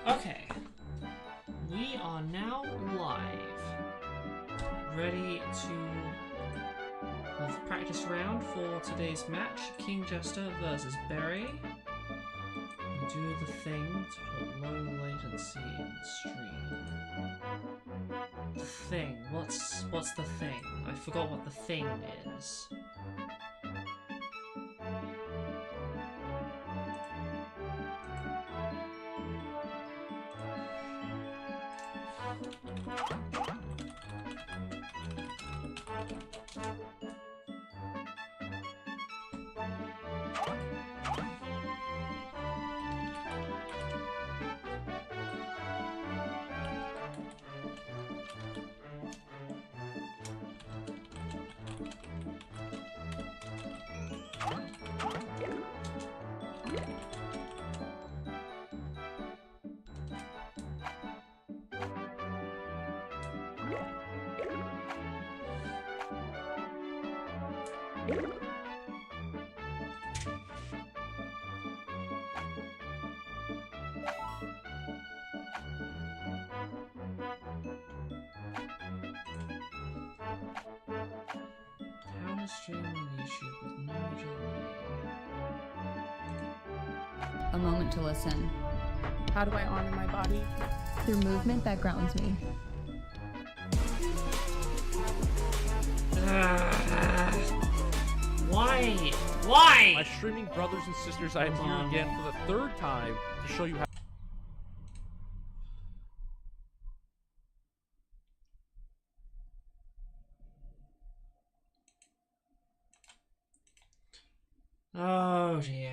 Okay. We are now live. Ready to have practice round for today's match. King Jester versus Berrie. Do the thing to put low latency in the stream. The thing. What's the thing? I forgot what the thing is. How to stream on YouTube with no delay. A moment to listen. How do I honor my body? Through movement that grounds me. Why? Why? My streaming brothers and sisters, I am here again for the third time to show you how. Oh dear.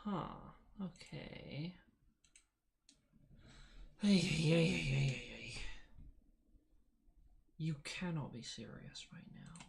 Huh. Okay. Hey. You cannot be serious right now.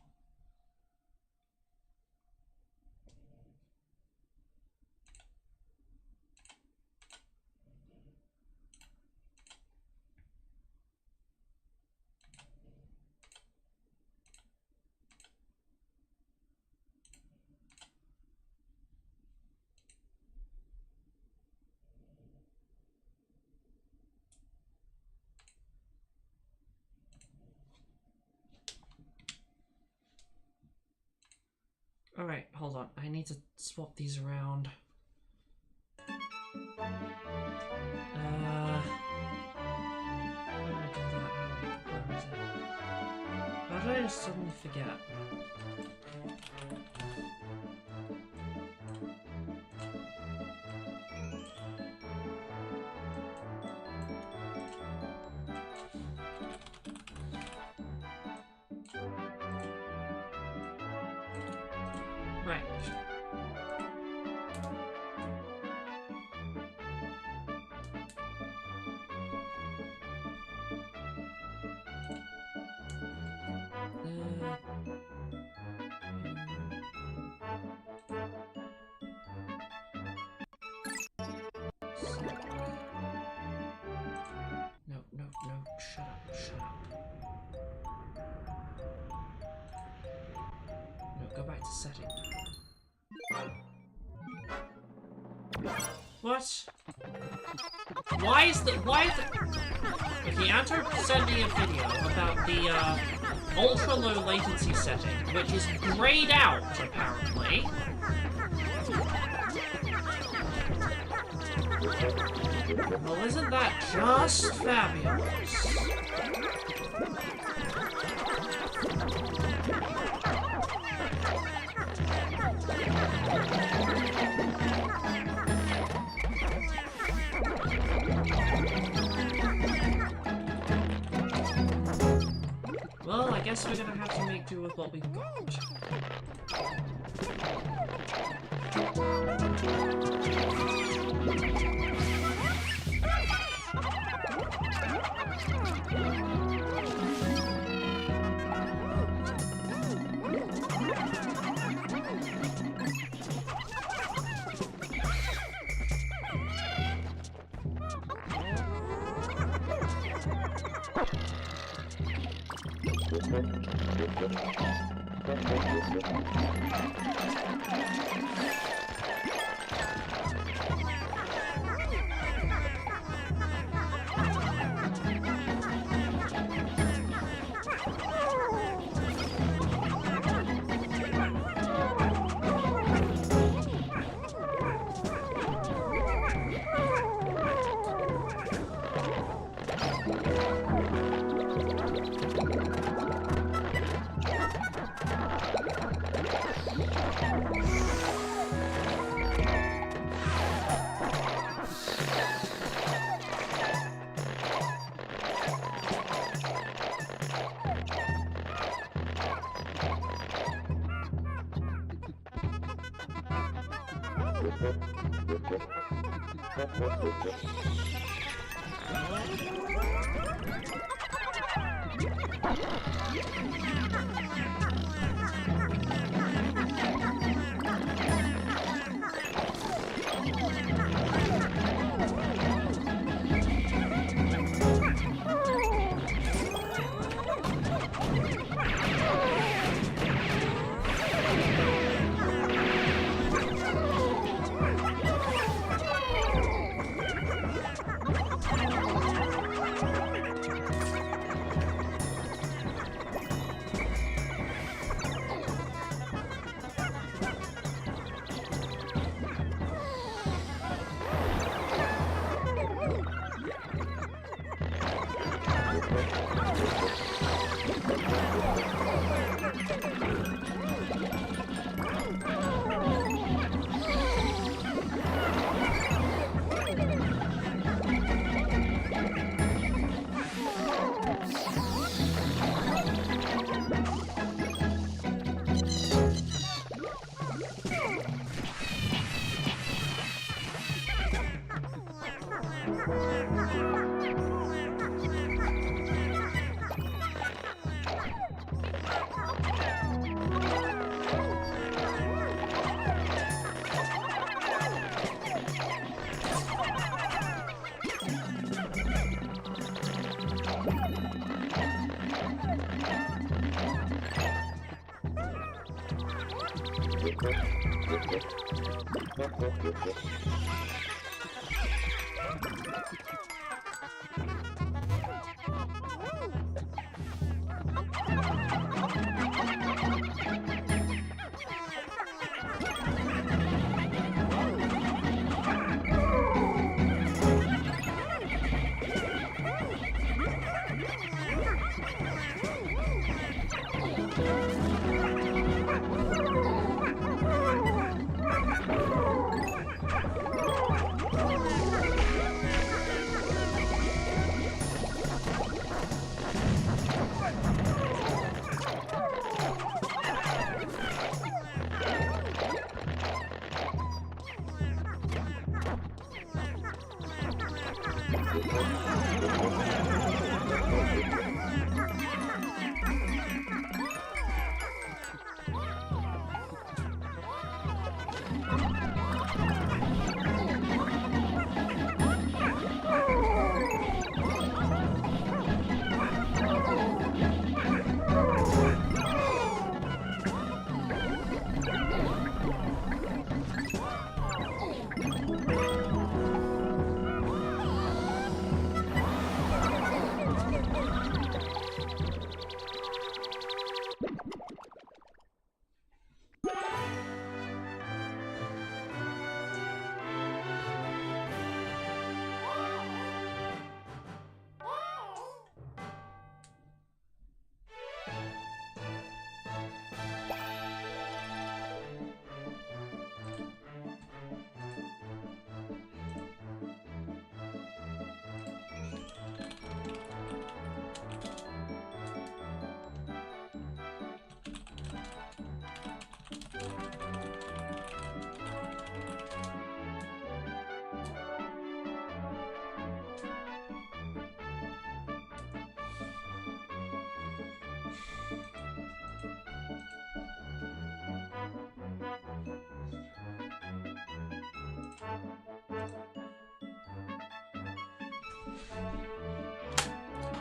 Alright, hold on. I need to swap these around. How do I do that? Where is it? How did I just suddenly forget? Right. No, shut up. No, go back to setting. What? Why is the Okay, Anto sent me a video about the ultra low latency setting, which is grayed out apparently. Well, isn't that just fabulous? guess we're gonna have to make do with what we've got.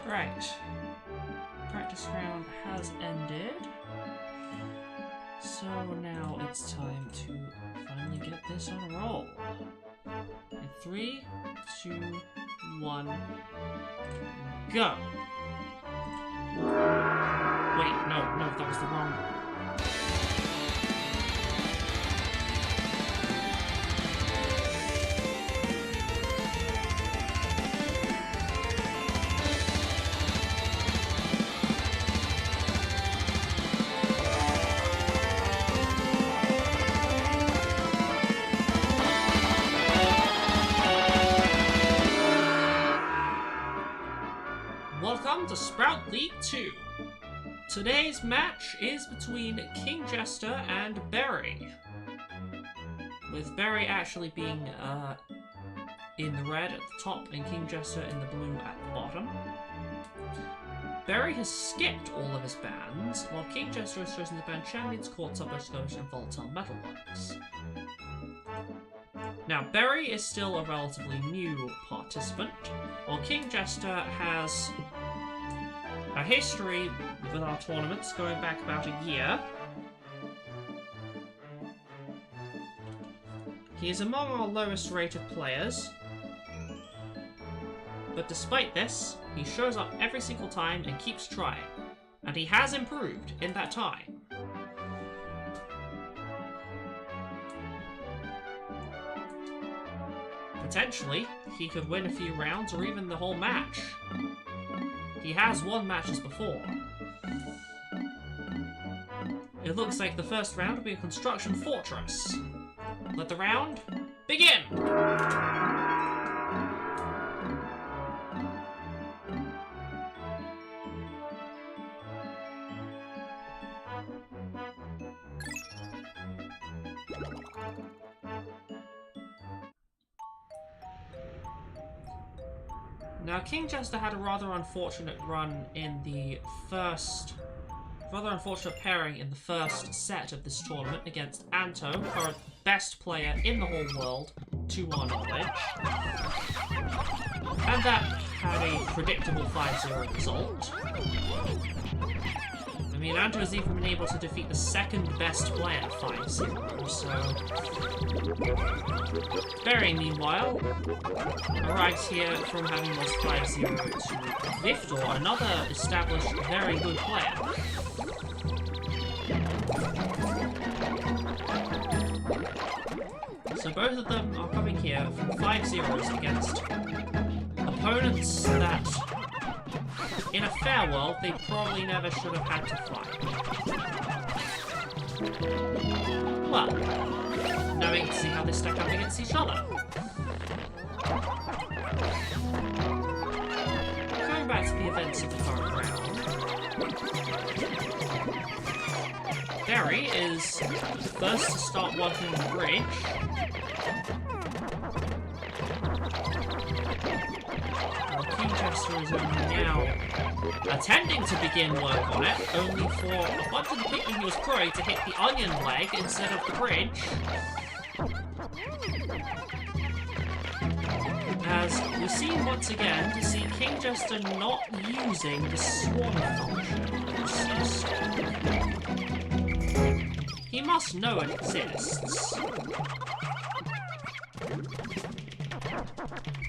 Right. Practice round has ended. So now it's time to finally get this on a roll. In 3, 2, 1, go! Wait, no, that was the wrong... Welcome to Sprout League 2. Today's match is between Kingjester and Berrie. With Berrie actually being in the red at the top and Kingjester in the blue at the bottom. Berrie has skipped all of his bans, while Kingjester has chosen to ban Champions, Court, Subway Scotia, and Volatile Metalworks. Now, Berrie is still a relatively new participant, while Kingjester has a history with our tournaments going back about a year. He is among our lowest rated players, but despite this, he shows up every single time and keeps trying, and he has improved in that time. Potentially, he could win a few rounds or even the whole match. He has won matches before. It looks like the first round will be a construction fortress. Let the round begin! Now, Kingjester had a rather unfortunate run in the first... rather unfortunate pairing in the first set of this tournament against Anto, current best player in the whole world, to our knowledge. And that had a predictable 5-0 result. I mean, Anto has even been able to defeat the second best player 5-0, so... Berrie, meanwhile, arrives here from having lost 5-0 to Victor, another established, very good player. So both of them are coming here from 5-0s against opponents that, in a fair world, they probably never should have had to fight. Well, now we can see how they stack up against each other. Going back to the events of the current round, Berrie is first to start working on the bridge. While Kingjester is only now attempting to begin work on it, only for a bunch of the Pikmin he was throwing to hit the onion leg instead of the bridge. As we see once again to see Kingjester not using the swarm function. He must know it exists.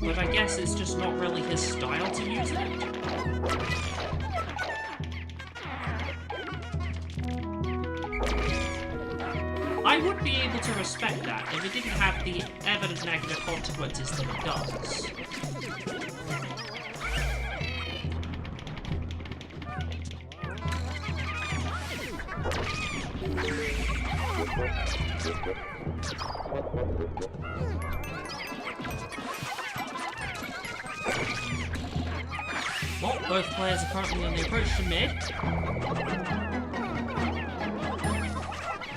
But I guess it's just not really his style to use it. I would be able to respect that if it didn't have the evident negative consequences that it does. Well, both players are currently on the approach to mid.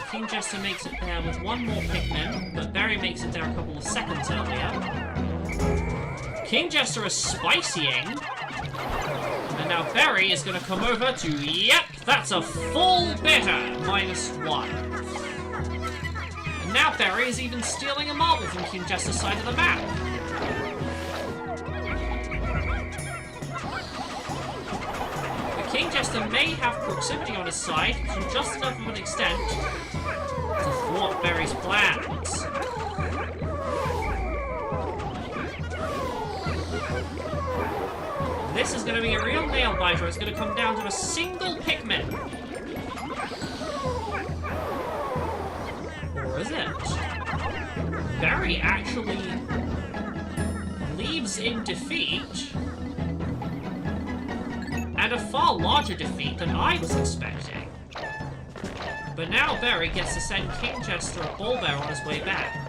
Kingjester makes it there with one more Pikmin, but Berrie makes it there a couple of seconds earlier. Kingjester is spicying. And now Berrie is going to come over to, yep, that's a full bitter, -1. And now Berrie is even stealing a marble from Kingjester's side of the map. Kingjester may have proximity on his side to just enough of an extent to thwart Berry's plans. This is going to be a real nail biter. It's going to come down to a single Pikmin. Or is it? Berry actually leaves in defeat. And a far larger defeat than I was expecting. But now Berry gets to send Kingjester a Bullbear on his way back.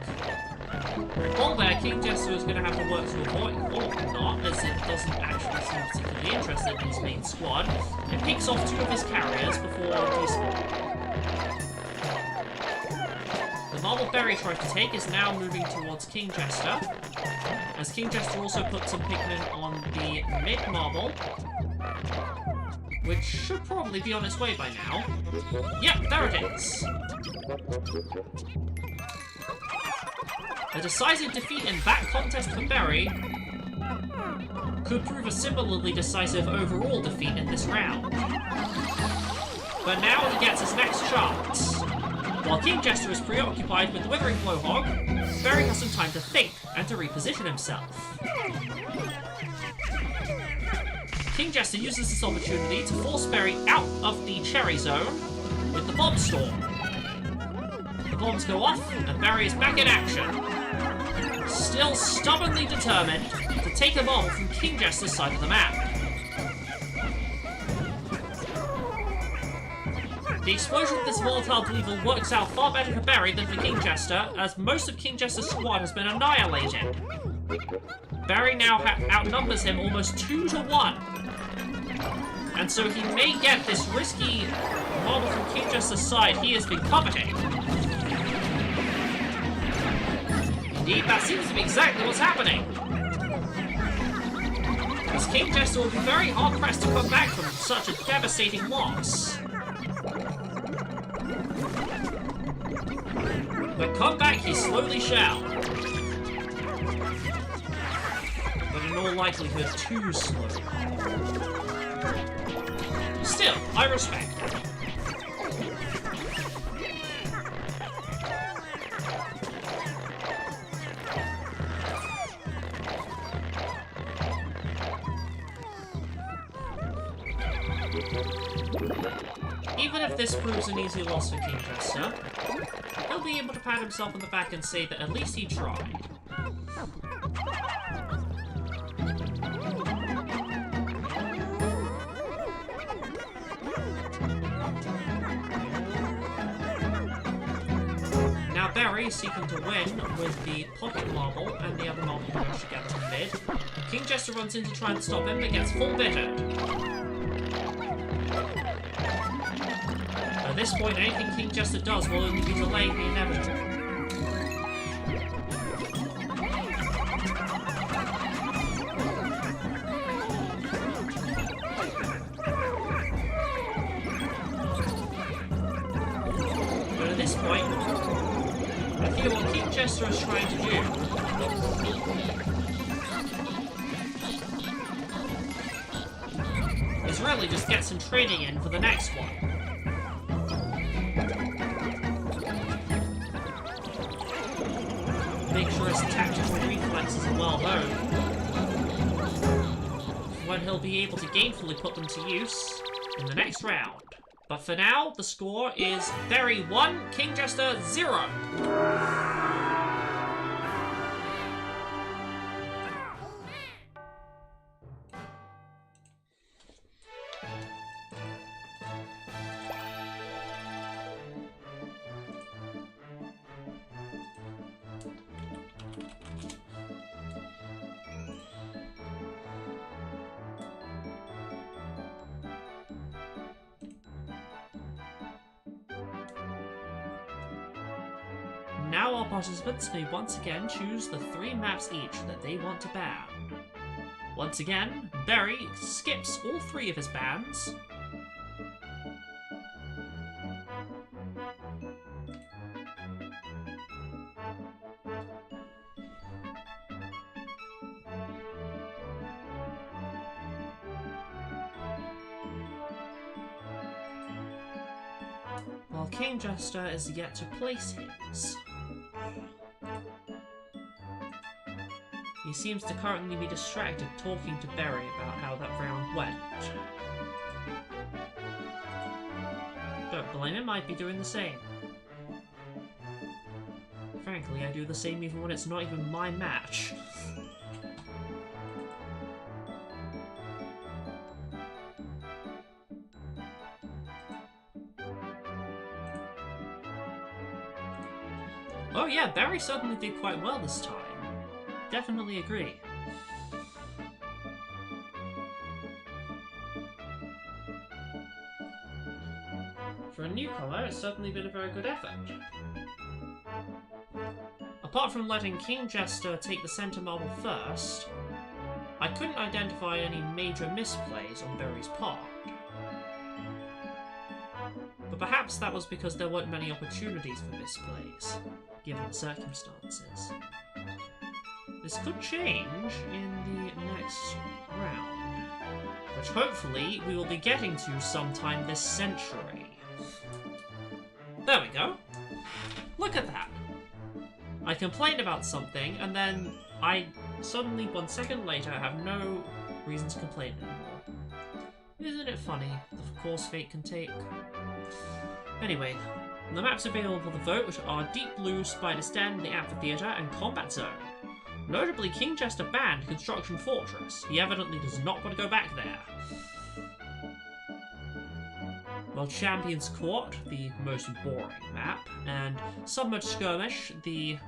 Bullbear, Kingjester is going to have to work to avoid, or not, as it doesn't actually seem particularly interested in his main squad, and picks off 2 of his carriers before despawning. The marble Berry tries to take is now moving towards Kingjester, as Kingjester also puts some Pikmin on the mid-marble, which should probably be on its way by now. Yep, there it is! A decisive defeat in that contest for Berry could prove a similarly decisive overall defeat in this round. But now he gets his next chance. While Kingjester is preoccupied with the Withering Blowhog, Berry has some time to think and to reposition himself. Kingjester uses this opportunity to force Berry out of the cherry zone with the Bomb Storm. The bombs go off, and Berry is back in action. Still stubbornly determined to take a bomb from Kingjester's side of the map. The explosion of this volatile weevil works out far better for Berry than for Kingjester, as most of Kingjester's squad has been annihilated. Berry now outnumbers him almost 2 to 1. And so he may get this risky model from Kingjester's side he has been coveting. Indeed, that seems to be exactly what's happening. As Kingjester will be very hard-pressed to come back from such a devastating loss. But come back he slowly shall. But in all likelihood, too slowly. Still, I respect it. Even if this proves an easy loss for Kingjester, he'll be able to pat himself on the back and say that at least he tried. Now Berry, seeking to win with the Pocket Marble and the other marble merged together in mid, Kingjester runs in to try and stop him but gets full bittered. At this point, anything Kingjester does will only be delaying the inevitable. But at this point, I feel what Kingjester is trying to do is really just get some training in for the next one. Make sure his tactical reflexes are well honed, when he'll be able to gainfully put them to use in the next round. But for now, the score is Berry 1, Kingjester 0. Now our participants may once again choose the 3 maps each that they want to ban. Once again, Berry skips all 3 of his bans. while King Jester is yet to place his. He seems to currently be distracted talking to Berrie about how that round went. Don't blame him, I'd be doing the same. Frankly, I do the same even when it's not even my match. Oh yeah, Berrie certainly did quite well this time. Definitely agree. For a newcomer, it's certainly been a very good effort. Apart from letting King Jester take the center marble first, I couldn't identify any major misplays on Berrie's part. But perhaps that was because there weren't many opportunities for misplays, given the circumstances. This could change in the next round, which hopefully we will be getting to sometime this century. There we go. Look at that. I complained about something, and then I suddenly, 1 second later, have no reason to complain anymore. Isn't it funny the course fate can take? Anyway, the maps available for the vote are Deep Blue, Spider's Den, the Amphitheater, and Combat Zone. Notably, King Jester banned Construction Fortress. He evidently does not want to go back there. While Champions Court, the most boring map, and Submerged Skirmish, the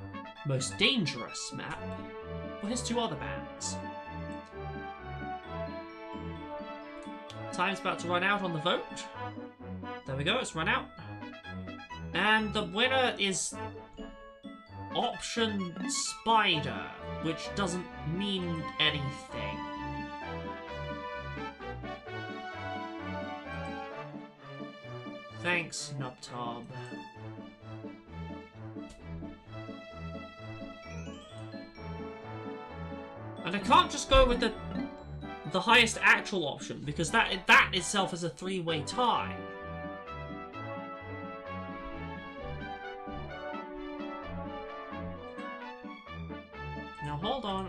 most dangerous map, were his two other bans. Time's about to run out on the vote. There we go, it's run out. And the winner is Option Spider, which doesn't mean anything. Thanks, Nubtob. And I can't just go with the highest actual option, because that itself is a three-way tie. Now hold on.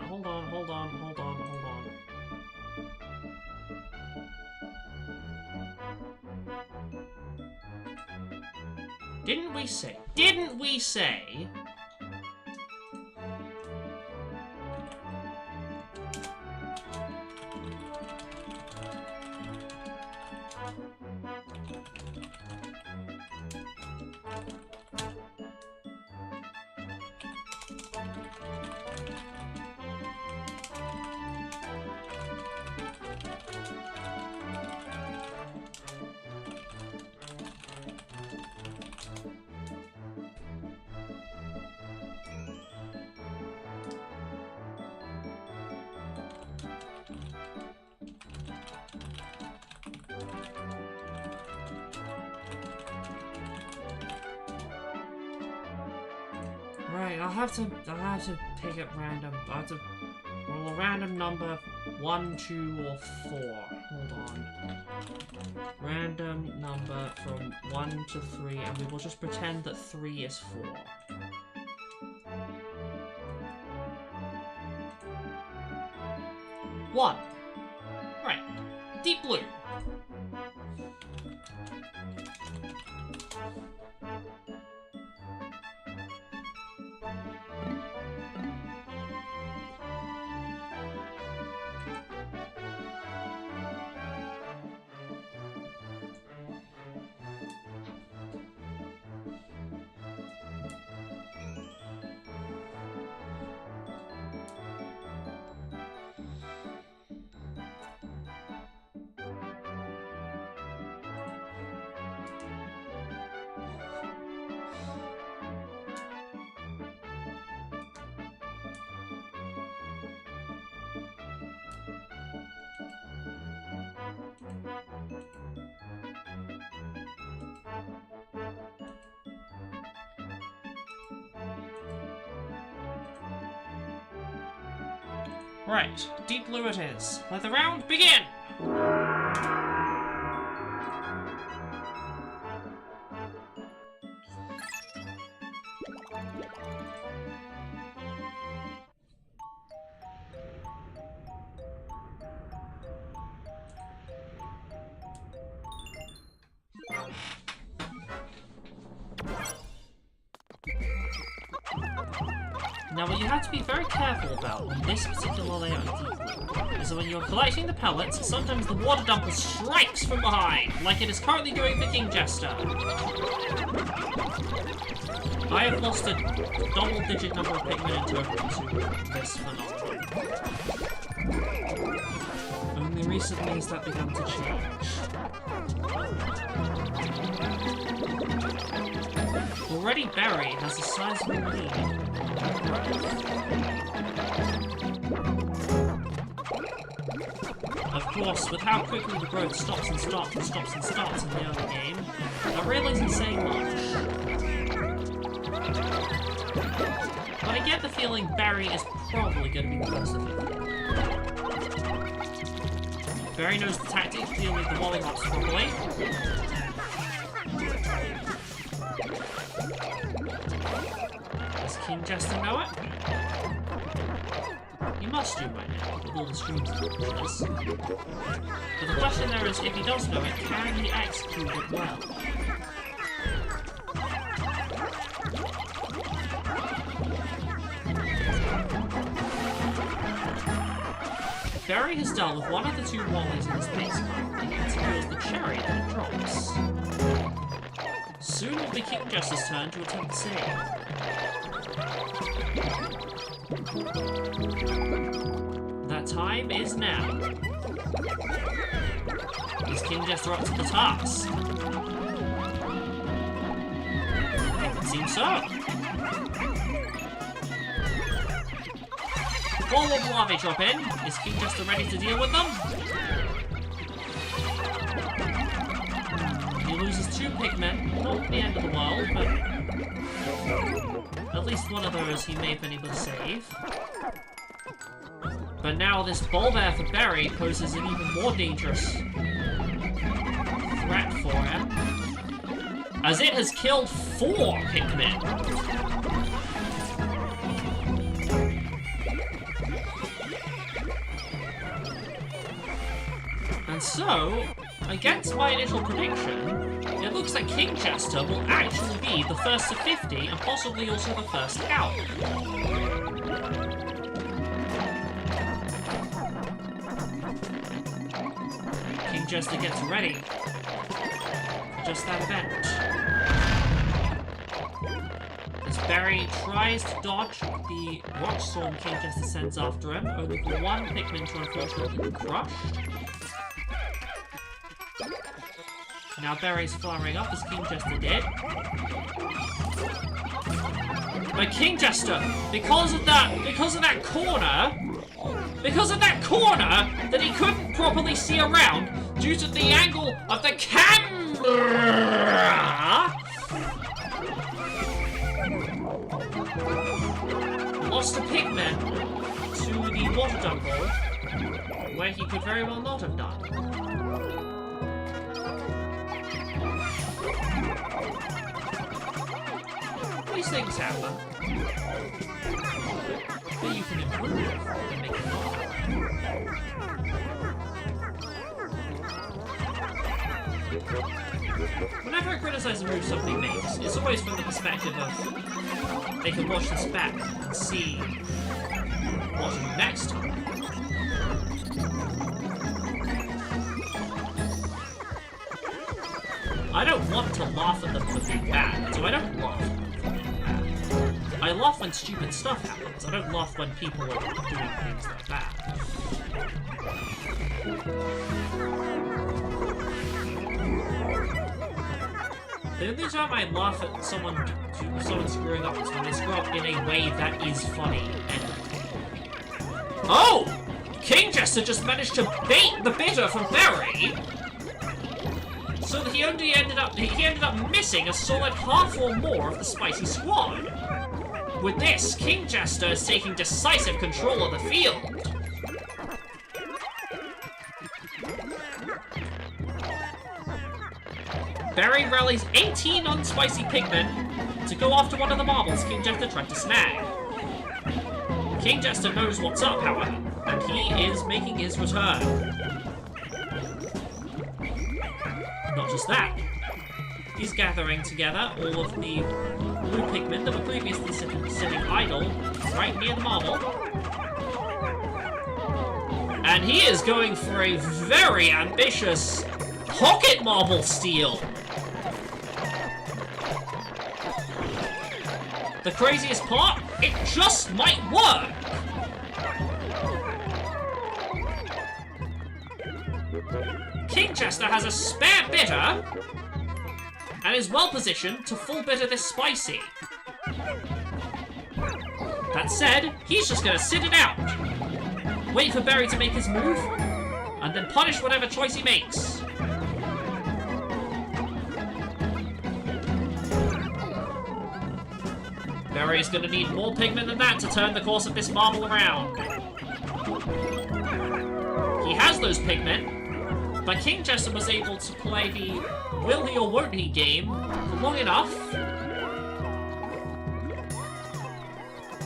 Didn't we say Right, I'll have to pick it random. I have to roll a random number, 1, 2, or 4. Hold on. Random number from 1 to 3, and we will just pretend that 3 is 4. One. Right. Deep Blue. Right, Deep Blue it is. Let the round begin! Now, what you have to be very careful about on this particular layout is that when you're collecting the pellets, sometimes the water dumper strikes from behind, like it is currently doing for Kingjester. I have lost a double-digit number of Pikmin in total to this phenomenon. Only recently has that begun to change. Already Berrie has a sizable lead. Of course, with how quickly the growth stops and starts and stops and starts in the early game, that really isn't saying much. But I get the feeling Berrie is probably going to be the first of it. Berrie knows the tactic to deal with the mollyhops properly. Does Kingjester know it? He must do by now, with all the streams he does. But the question there is, if he does know it, can he execute it well? Berrie has dealt with one of the two wallies in his base currently and secures the cherry that it drops. Soon it will be Kingjester's turn to attempt the save. That time is now. Is Kingjester up to the task? It seems so. Ball of lava drop in. Is Kingjester ready to deal with them? He loses 2 Pikmin. Not the end of the world, but at least one of those he may have been able to save. But now this Bulbair for Berrie poses an even more dangerous threat for him, as it has killed 4 Pikmin. And so, against my initial prediction, it looks like Kingjester will actually be the first to 50 and possibly also the first out. Kingjester gets ready for just that event. As Berrie tries to dodge the Rock Storm Kingjester sends after him, only for 1 Pikmin to unfortunately be crushed. Now Berrie's flowering up as Kingjester did. But Kingjester, because of that corner that he couldn't properly see around due to the angle of the camera, lost a Pikmin to the water dumper, where he could very well not have done. These things happen. But you can improve and make it not happen. Whenever I criticize a move somebody makes, it's always from the perspective of they can watch this back and see what to do next time. I don't want to laugh at them for being bad, so I don't laugh when they're bad. I laugh when stupid stuff happens. I don't laugh when people are doing things that are bad. The only time I laugh at someone screwing up is when they screw up in a way that is funny. And oh! Kingjester just managed to bait the bitter from Berrie! So that he ended up missing a solid half or more of the spicy squad. With this, Kingjester is taking decisive control of the field. Berrie rallies 18 unspicy Pikmin to go after one of the marbles Kingjester tried to snag. Kingjester knows what's up, however, and he is making his return. Not just that, He's gathering together all of the blue Pikmin that were previously sitting idle right near the marble. And he is going for a very ambitious pocket marble steal. The craziest part, it just might work. Kingjester has a spare bitter and is well positioned to full bitter this spicy. That said, he's just gonna sit it out. Wait for Berrie to make his move, and then punish whatever choice he makes. Berrie's gonna need more Pikmin than that to turn the course of this marble around. He has those Pikmin, but Kingjester was able to play the will he or won't he game for long enough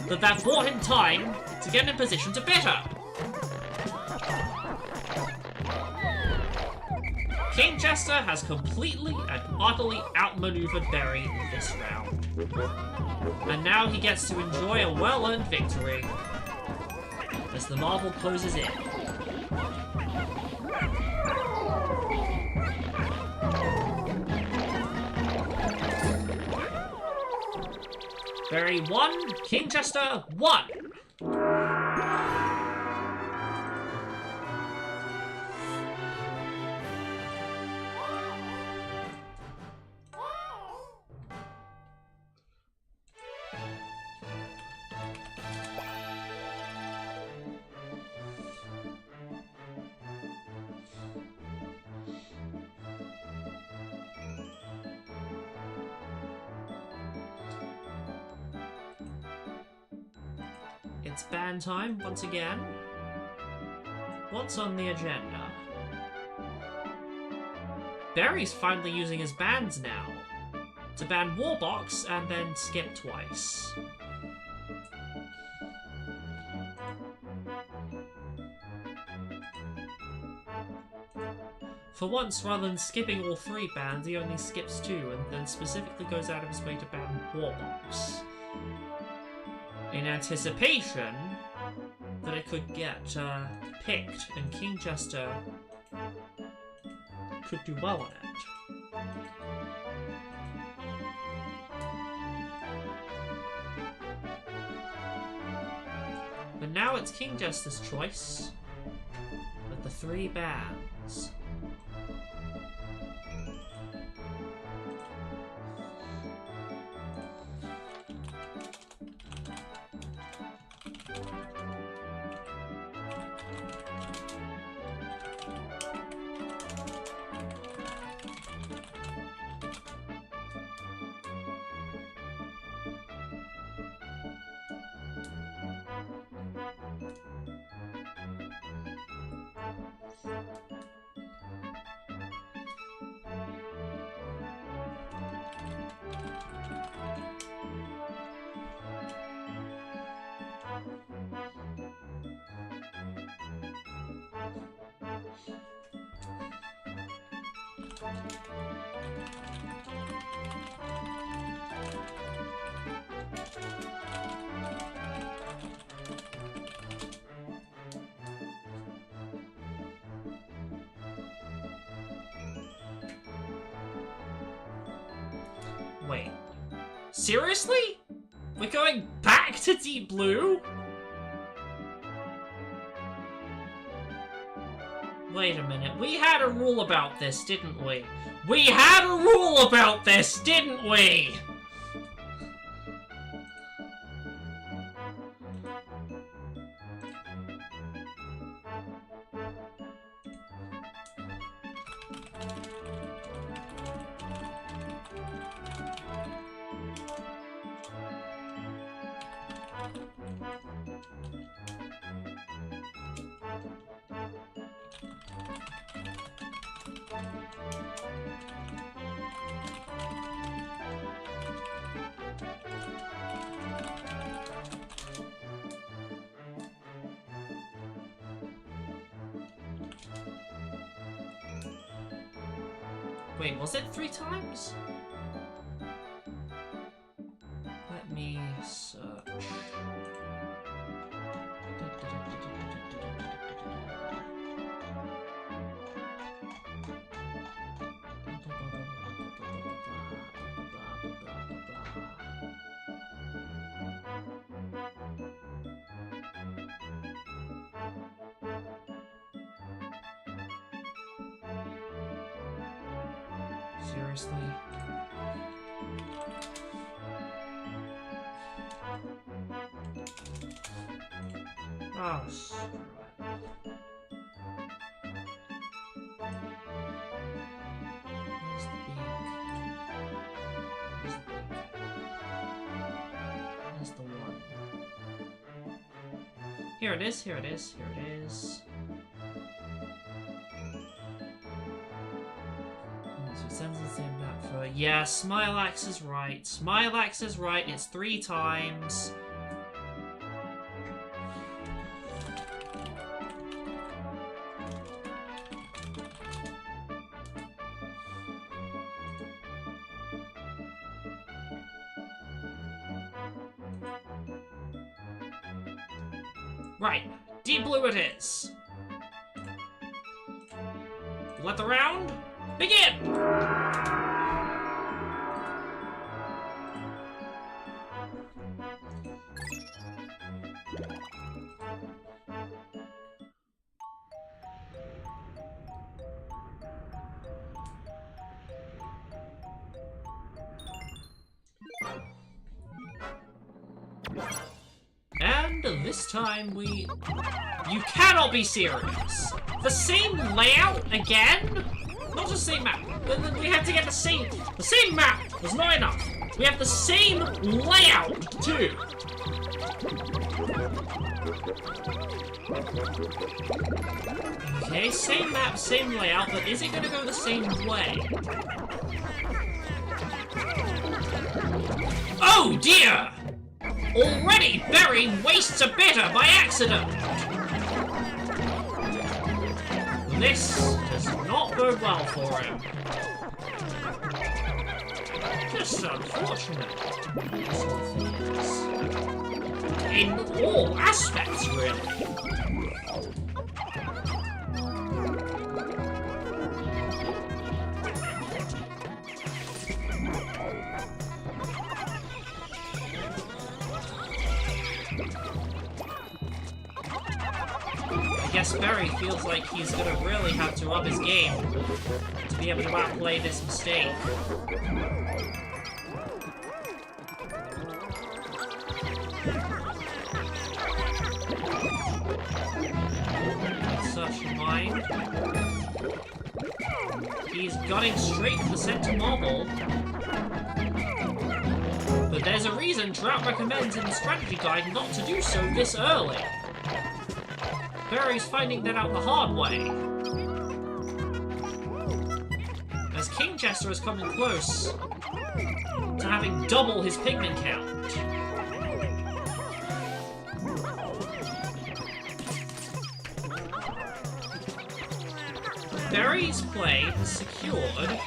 that bought him time to get in position to bitter. Kingjester has completely and utterly outmaneuvered Berrie this round. And now he gets to enjoy a well-earned victory as the marble closes in. Berrie 1, Kingjester 1. It's ban time once again. What's on the agenda? Berrie's finally using his bans now to ban Warbox and then skip twice. For once, rather than skipping all 3 bans, he only skips 2 and then specifically goes out of his way to ban Warbox, in anticipation that it could get picked and Kingjester could do well on it. But now it's Kingjester's choice with the 3 bans. Wait. Seriously? We're going back to Deep Blue? Wait a minute. We had a rule about this, didn't we? We had a rule about this, didn't we? Wait, was it 3 times? Let me search. Seriously? Oh, screw it. Where's the beak? Where's the beak? Where's the one? Here it is, here it is, here it is. Yeah, Smilax is right. Smilax is right. It's 3 times. Right. Deep blue it is. Let the round begin! And this time we... You cannot be serious! The same layout again? Not the same map. We have to get the same map! There's not enough! We have the same layout, too! Okay, same map, same layout, but is it gonna go the same way? Oh dear! Already, Berrie wastes a bitter by accident! This does not bode well for him. Just unfortunate. This whole thing is. In all aspects, really. I guess Berrie feels like he's gonna really have to up his game to be able to outplay this mistake. Such a mind. He's gunning straight for the center marble. But there's a reason Drought recommends in the strategy guide not to do so this early. Berrie's finding that out the hard way. As Kingjester is coming close to having double his Pikmin count. Berrie's play has secured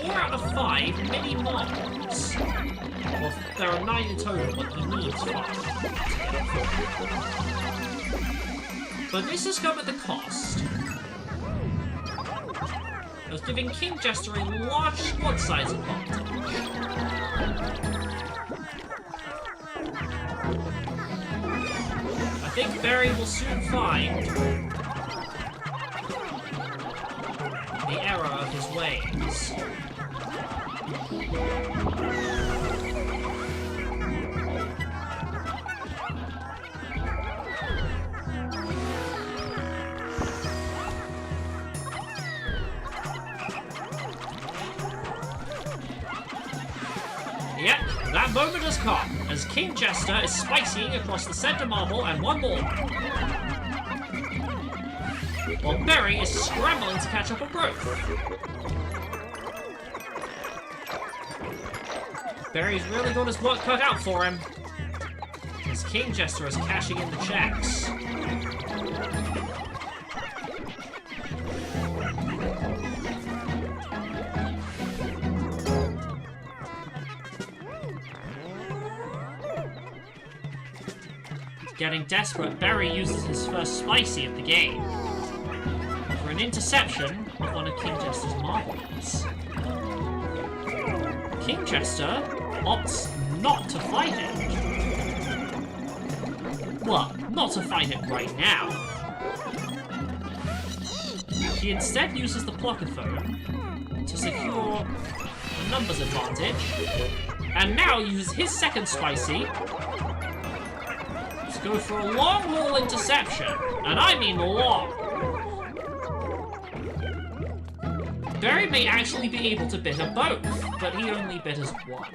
4 out of 5 mini mobs. Well, there are 9 in total, but he needs 5. But this has come at the cost of giving Kingjester a large squad size advantage. I think Berrie will soon find the error of his ways. Yep, that moment has come, as Kingjester is spicying across the center marble and one more. While Berrie is scrambling to catch up on growth. Berrie's really got his work cut out for him, as Kingjester is cashing in the checks. Getting desperate, Berrie uses his first spicy of the game for an interception of one of Kingjester's marbles. Kingjester opts not to fight it. Well, not to fight it right now. He instead uses the Pluckaphone to secure a numbers advantage, and now uses his second spicy to go for a long roll interception, and I mean long. Berrie may actually be able to bitter both, but he only bitters one.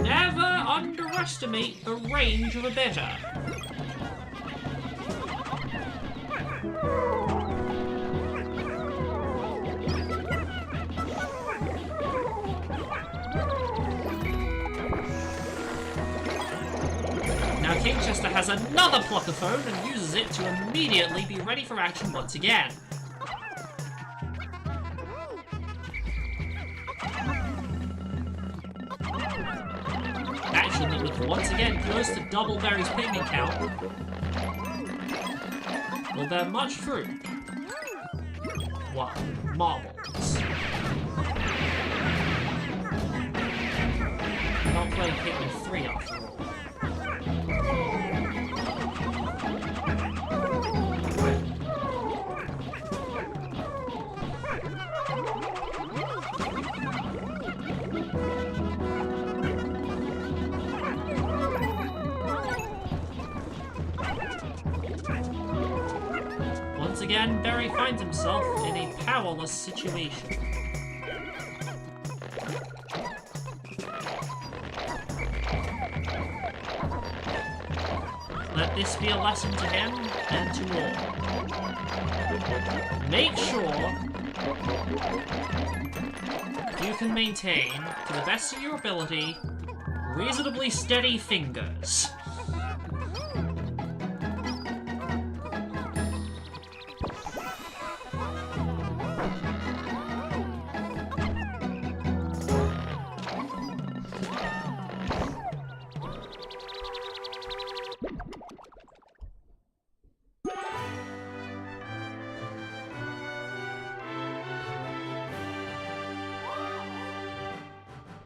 Never underestimate the range of a bitter. Now Kingjester has another Pluckaphone and uses it to immediately be ready for action once again. Action that would once again close to double Berrie's Pikmin count. Will bear much fruit. What? Marbles. Not playing Pikmin 3 after all. Once again, Berrie finds himself in a powerless situation. Let this be a lesson to him and to all. Make sure you can maintain, to the best of your ability, reasonably steady fingers.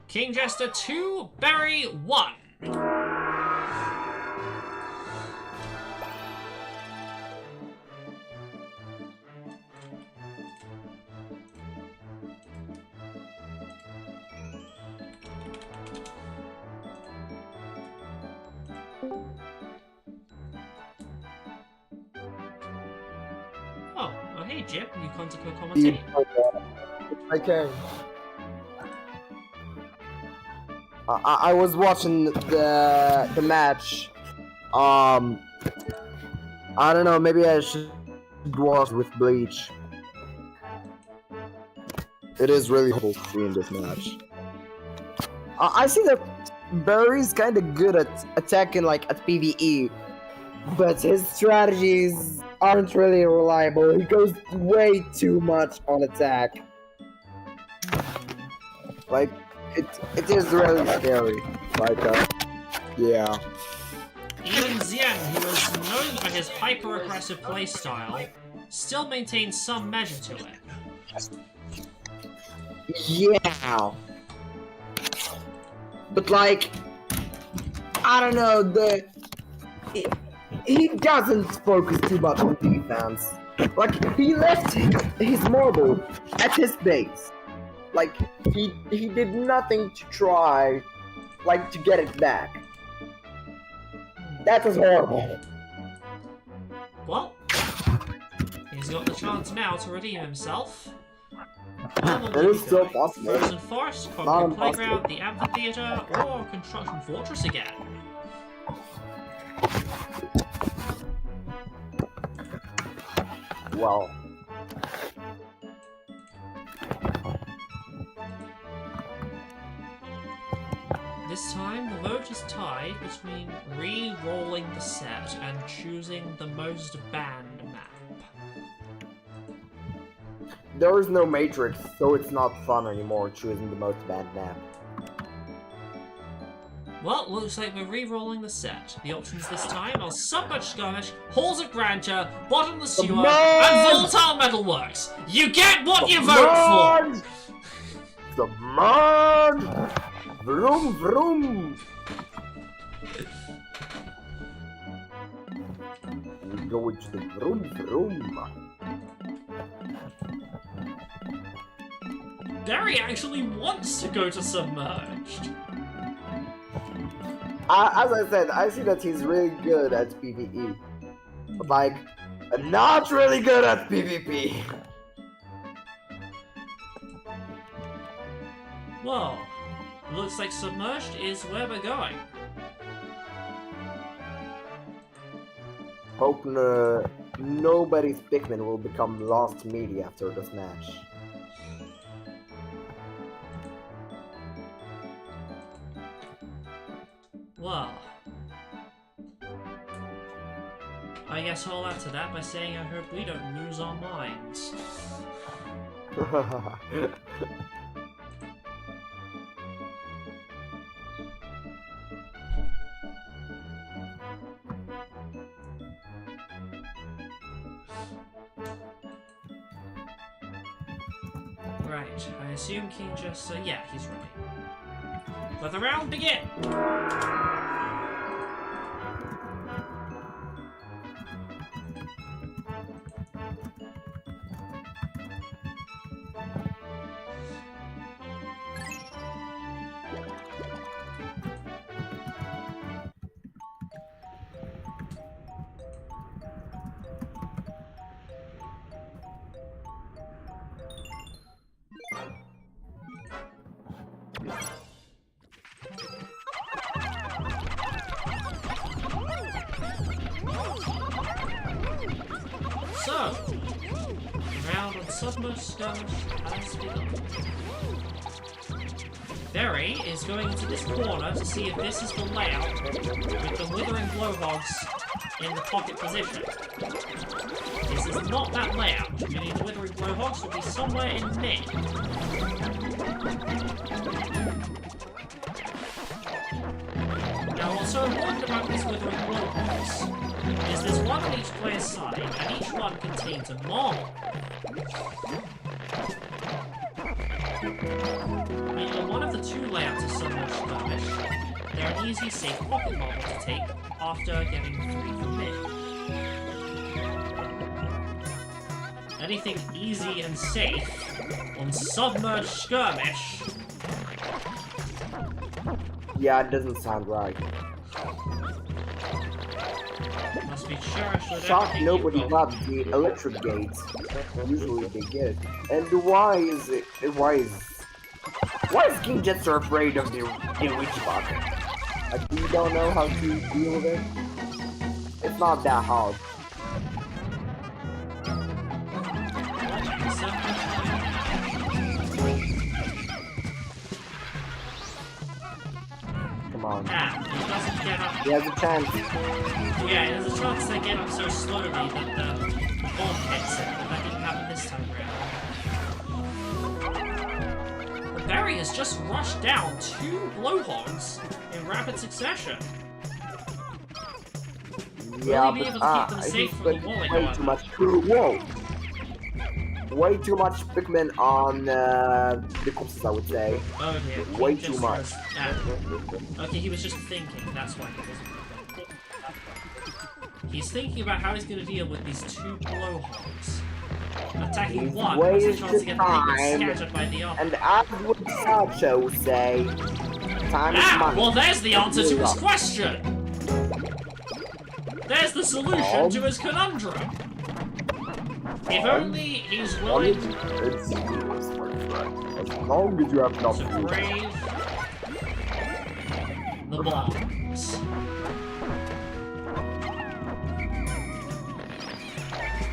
Kingjester 2, Berrie 1. Oh, hey Jim, you come to co-commentate. Okay. I was watching the match. I don't know. Maybe I should watch with Bleach. It is really cool to see in this match. I see that Berrie's kind of good at attacking, like at PvE, but his strategies aren't really reliable. He goes way too much on attack. Like. It is really scary. Like, yeah. Even Xian, who is known for his hyper-aggressive playstyle, still maintains some measure to it. Yeah. But like, I don't know, he doesn't focus too much on defense. Like, he left his marble at his base. Like, he did nothing to try, like, to get it back. That was horrible. Well, he's got the chance now to redeem himself. It is still possible. Frozen Forest, Concrete Playground, the Amphitheater, or Construction Fortress again. Well. This time, the vote is tied between re-rolling the set and choosing the most banned map. There is no matrix, so it's not fun anymore choosing the most bad map. Well, looks like we're re-rolling the set. The options this time are Submerged Skirmish, Halls of Grandeur, Bottomless Sewer, and Volatile Metalworks. You get what you vote for! Submerge! Vroom vroom! We go with the vroom vroom. Berrie actually wants to go to Submerged. As I said, I see that he's really good at PvE. But like, not really good at PvP. Well, looks like Submerged is where we're going. Hope nobody's Pikmin will become lost media after this match. Well, I guess I'll add to that by saying I hope we don't lose our minds. Right, I assume kingjester, yeah, he's ready. Let the round begin! So, the round of Submerged Skirmish has begun. Berrie is going into this corner to see if this is the layout with the Withering Blowhogs in the pocket position. This is not that layout, meaning the Withering Blowhogs will be somewhere in mid. Now, what's so important about these Withering Blowhogs is there's one on each player's side, and each one contains a marble. Meaning one of the two layouts of Submerged Skirmish, they're an easy, safe pocket marble to take after getting 3 from mid. Anything easy and safe on Submerged Skirmish. Yeah, it doesn't sound right. Must be cherished with Shock everything nobody you've got. got the electric gates. Usually they get it. And why is kingjester afraid of the witch bucket? Like, we don't know how to deal with it? It's not that hard. Come on. Ah, he doesn't get up. He has a chance. Yeah, there's a chance they get up so slowly that the bomb hits it, but that didn't happen this time around. But Berrie has just rushed down 2 blowhogs in rapid succession. Yeah, Will he be able to keep them safe he's from the put wall, way too much. Whoa! Way too much Pikmin on the corpses, I would say. Oh dear. Way He too just much. was- okay, he was just thinking, that's why he wasn't. He's thinking about how he's going to deal with these 2 blowhogs. Attacking He's one has a chance to wasted get the Pikmin time, scattered by the other. And as would Sancho say, time is money. Well, there's the answer to his question! There's the solution to his conundrum! If only he's willing As long as you have to nothing. brave the bombs.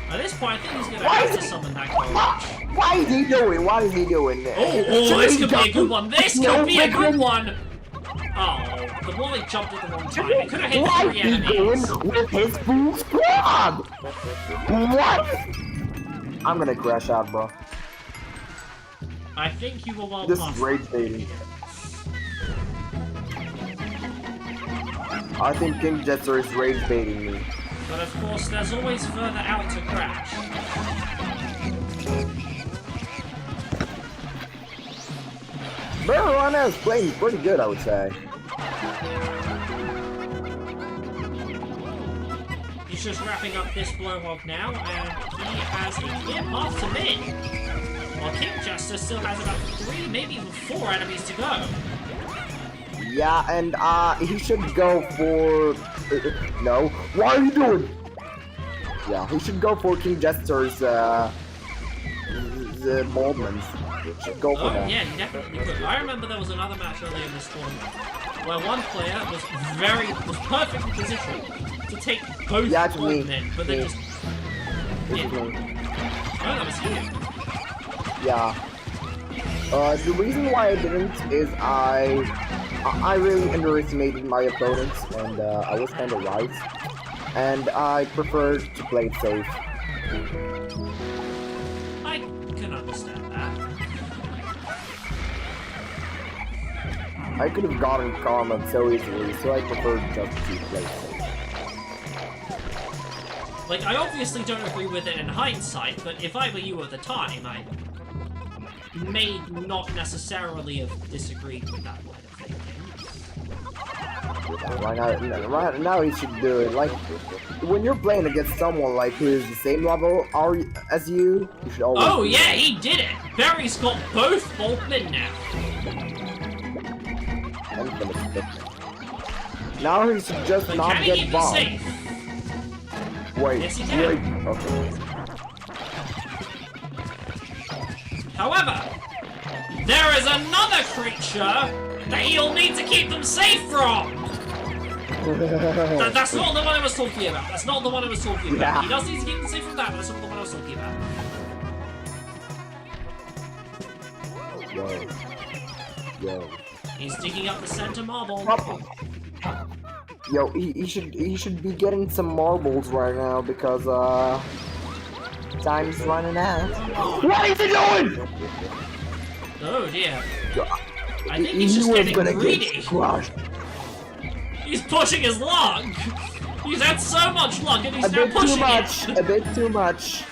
At this point, I think he's gonna have to summon that coach. What is he doing? What is he doing? Oh, this could be a good one! This could be a good one! Oh, the Wally jumped at the wrong time. It could have hit What 3 is he doing enemies. with his full squad? What? I'm gonna crash out, bro. I think you were well This is past rage that. baiting. I think King Jester is rage baiting me. But of course, there's always further out to crash. Marijuana is playing pretty good, I would say. He's just wrapping up this blowhog now, and he has a clear path to mid. While Kingjester still has about 3, maybe even 4 enemies to go. Yeah, and he should go for... no. What are you doing? Yeah, he should go for King Jester's, the Baldmans. Should go for that. Yeah, he definitely could. I remember there was another match earlier in this tournament where one player was perfectly positioned to take both Baldmen, but then just... Yeah. Oh, that was him. Yeah. The reason why I didn't is I really underestimated my opponents, and I was kind of right. And I preferred to play it safe. I can understand that. I could have gotten karma so easily, so I preferred just to play it safe. Like, I obviously don't agree with it in hindsight, but if I were you at the time, I may not necessarily have disagreed with that line of thinking. Right now he should do it. Like, when you're playing against someone like who is the same level as you should always. Oh yeah, he did it! Berry's got both Boltmen now. Now he should just but not get bombed. Safe? Wait, yes, he can. wait. Okay. However, there is another creature that he'll need to keep them safe from! That's not the one I was talking about. That's not the one I was talking about. Yeah. He does need to keep them safe from that, but that's not the one I was talking about. Yo. He's digging up the center marble. Yo, he should be getting some marbles right now because time's running out. What is he doing? Oh dear. I think he's just getting greedy. He's pushing his luck. He's had so much luck and he's now pushing it. A bit too much.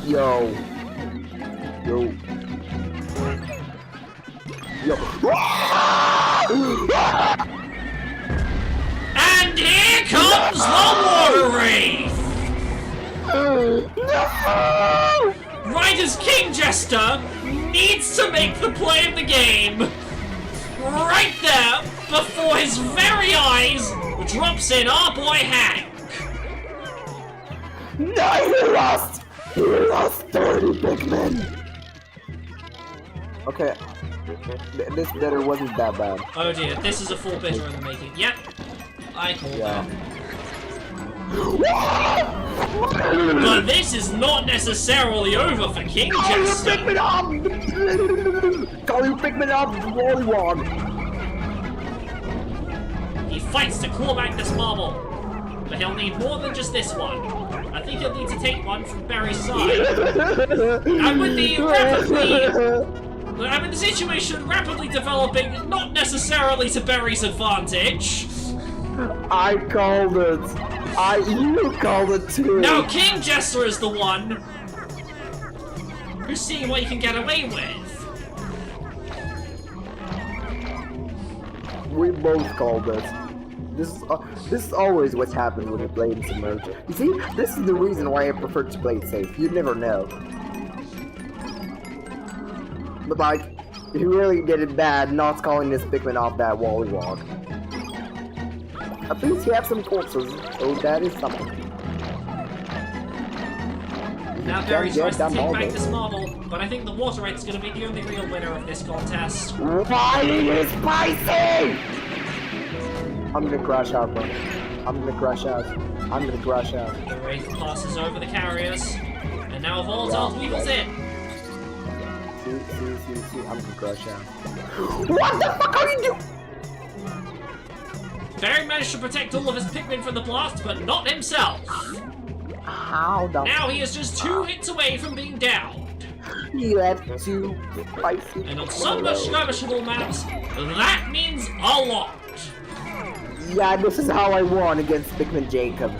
Yo. And here comes the water wraith! Right as Kingjester needs to make the play of the game, right there, before his very eyes, drops in our boy Hank. No, he lost! He lost 30 Pikmin! Okay, this bitter wasn't that bad. Oh dear, this is a full bitter in the making. Yep, I called that. But this is not necessarily over for Kingjester. Call you Pikmin up, Wollywog! He fights to claw back this marble, but he'll need more than just this one. I think he'll need to take one from Berry's side. And with the situation rapidly developing, not necessarily to Berry's advantage. I called it. You called it too. Now Kingjester is the one who's seeing what he can get away with. We both called it. This is always what happens when you play in Submerge. You see, this is the reason why I prefer to play it safe. You never know. But like, you really did it bad not calling this Pikmin off that Wollywog. At least you have some corpses, so that is something. Now Berry tries to take back this marble, but I think the water wraith is going to be the only real winner of this contest. Why is it spicy? I'm gonna crash out, bro. I'm gonna crash out. The wraith passes over the carriers, and now Volatile weevils in. See, I'm gonna crash out. What the fuck are you doing? Berry managed to protect all of his Pikmin from the blast, but not himself. How the Now he is just 2 hits away from being downed. You had 2 spicy. And on so much skirmishable maps, that means a lot. Yeah, this is how I won against Pikmin Jacob.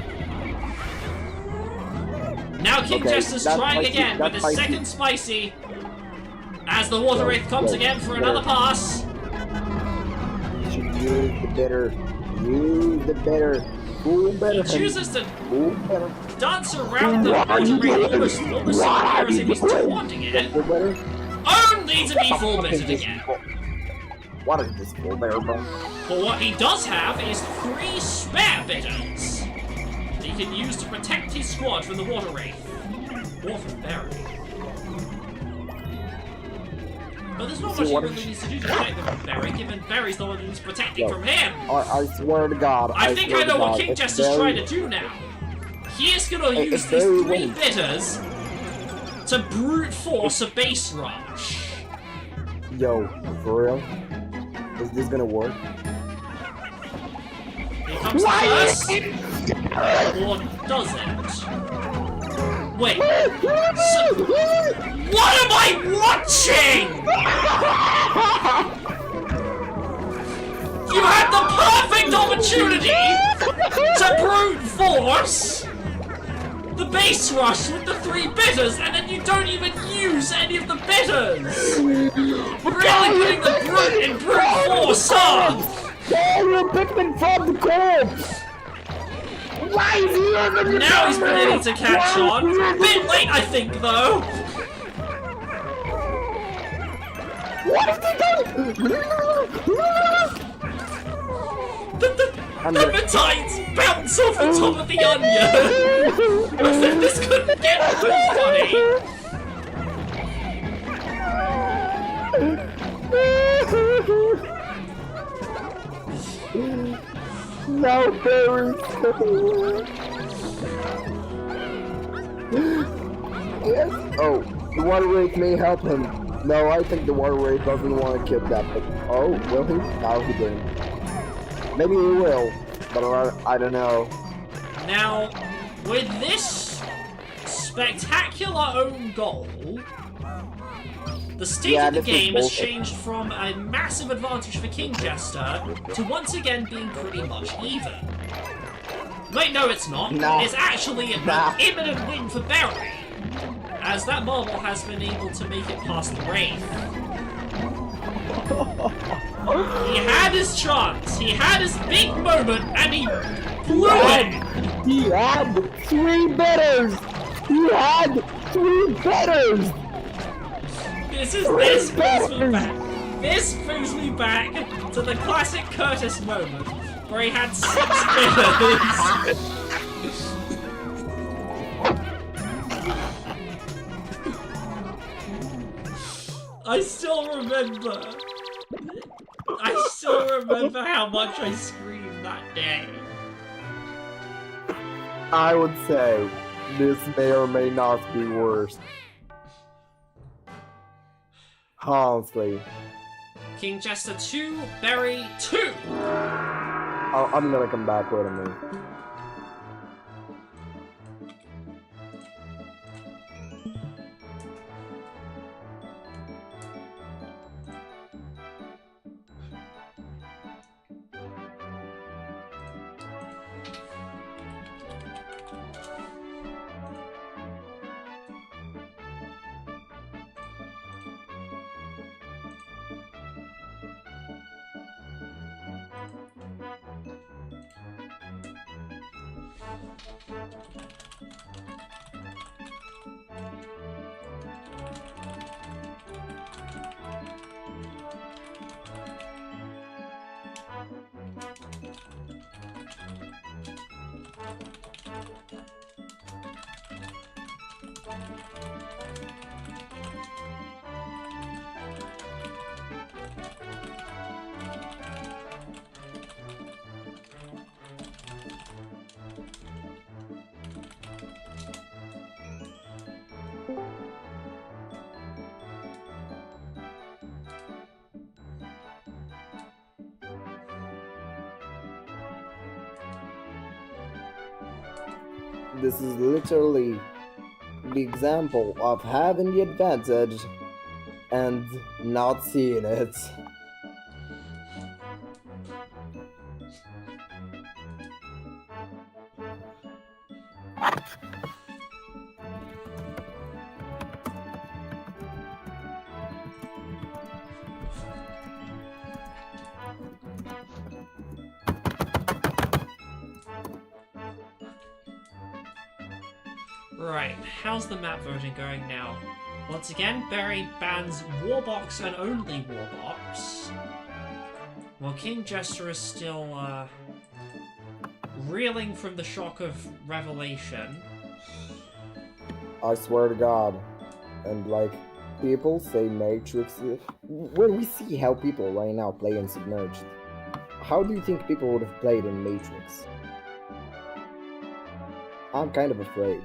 Now Kingjester's that's trying spicy, again with that's his spicy. second spicy. As the Water Wraith comes again for another pass. You should use the bitter. Use the bitter. Who better? He chooses to Who better? dance around the Water Wraith, almost as if he's taunting it. Who better? Only to be full bitted again. What is this full better, bro? But what he does have is 3 spare bitters that he can use to protect his squad from the Water Wraith. Or from Berrie. But there's not much he really needs to do to protect them from Berrie, given Berrie's the one who's protecting from him. I swear to God. I think I know what Kingjester's trying to do now. He is going to use these 3 bitters to brute force a base rush. Yo, for real? Is this gonna work? Here comes the first. Or does it? Wait. What am I watching? You had the perfect opportunity to brute force the base rush with the 3 bitters, and then you don't even use any of the bitters. Really putting the brute in brute force up. You're Pikmin from the corpse! Why is he even Now he's beginning to catch on. A bit late, I think, though. What is he doing? The appetites bounce off the top of the onion. This couldn't get too funny. No, Berry. Yes. Oh, the Water Wraith may help him. No, I think the Water Wraith doesn't want to kill that. But oh, will he? No, he didn't. Maybe he will, but I don't know. Now, with this spectacular own goal, the state of the game has changed from a massive advantage for Kingjester to once again being pretty much even. Wait, no it's not. Nah. It's actually an imminent win for Berrie, as that marble has been able to make it past the Wraith. He had his chance, he had his big moment, and he blew it! He had 3 bitters! He had 3 bitters! This brings me back to the classic Curtis moment, where he had 6 bitters. I still remember how much I screamed that day. I would say this may or may not be worse. Honestly. Kingjester 2, Berrie 2! I'm gonna come back with him. This is literally the example of having the advantage and not seeing it. Right, how's the map voting going now? Once again, Berrie bans Warbox and only Warbox. While King Jester is still, reeling from the shock of revelation. I swear to God. And like, people say Matrix. When we see how people right now play in Submerged, how do you think people would have played in Matrix? I'm kind of afraid.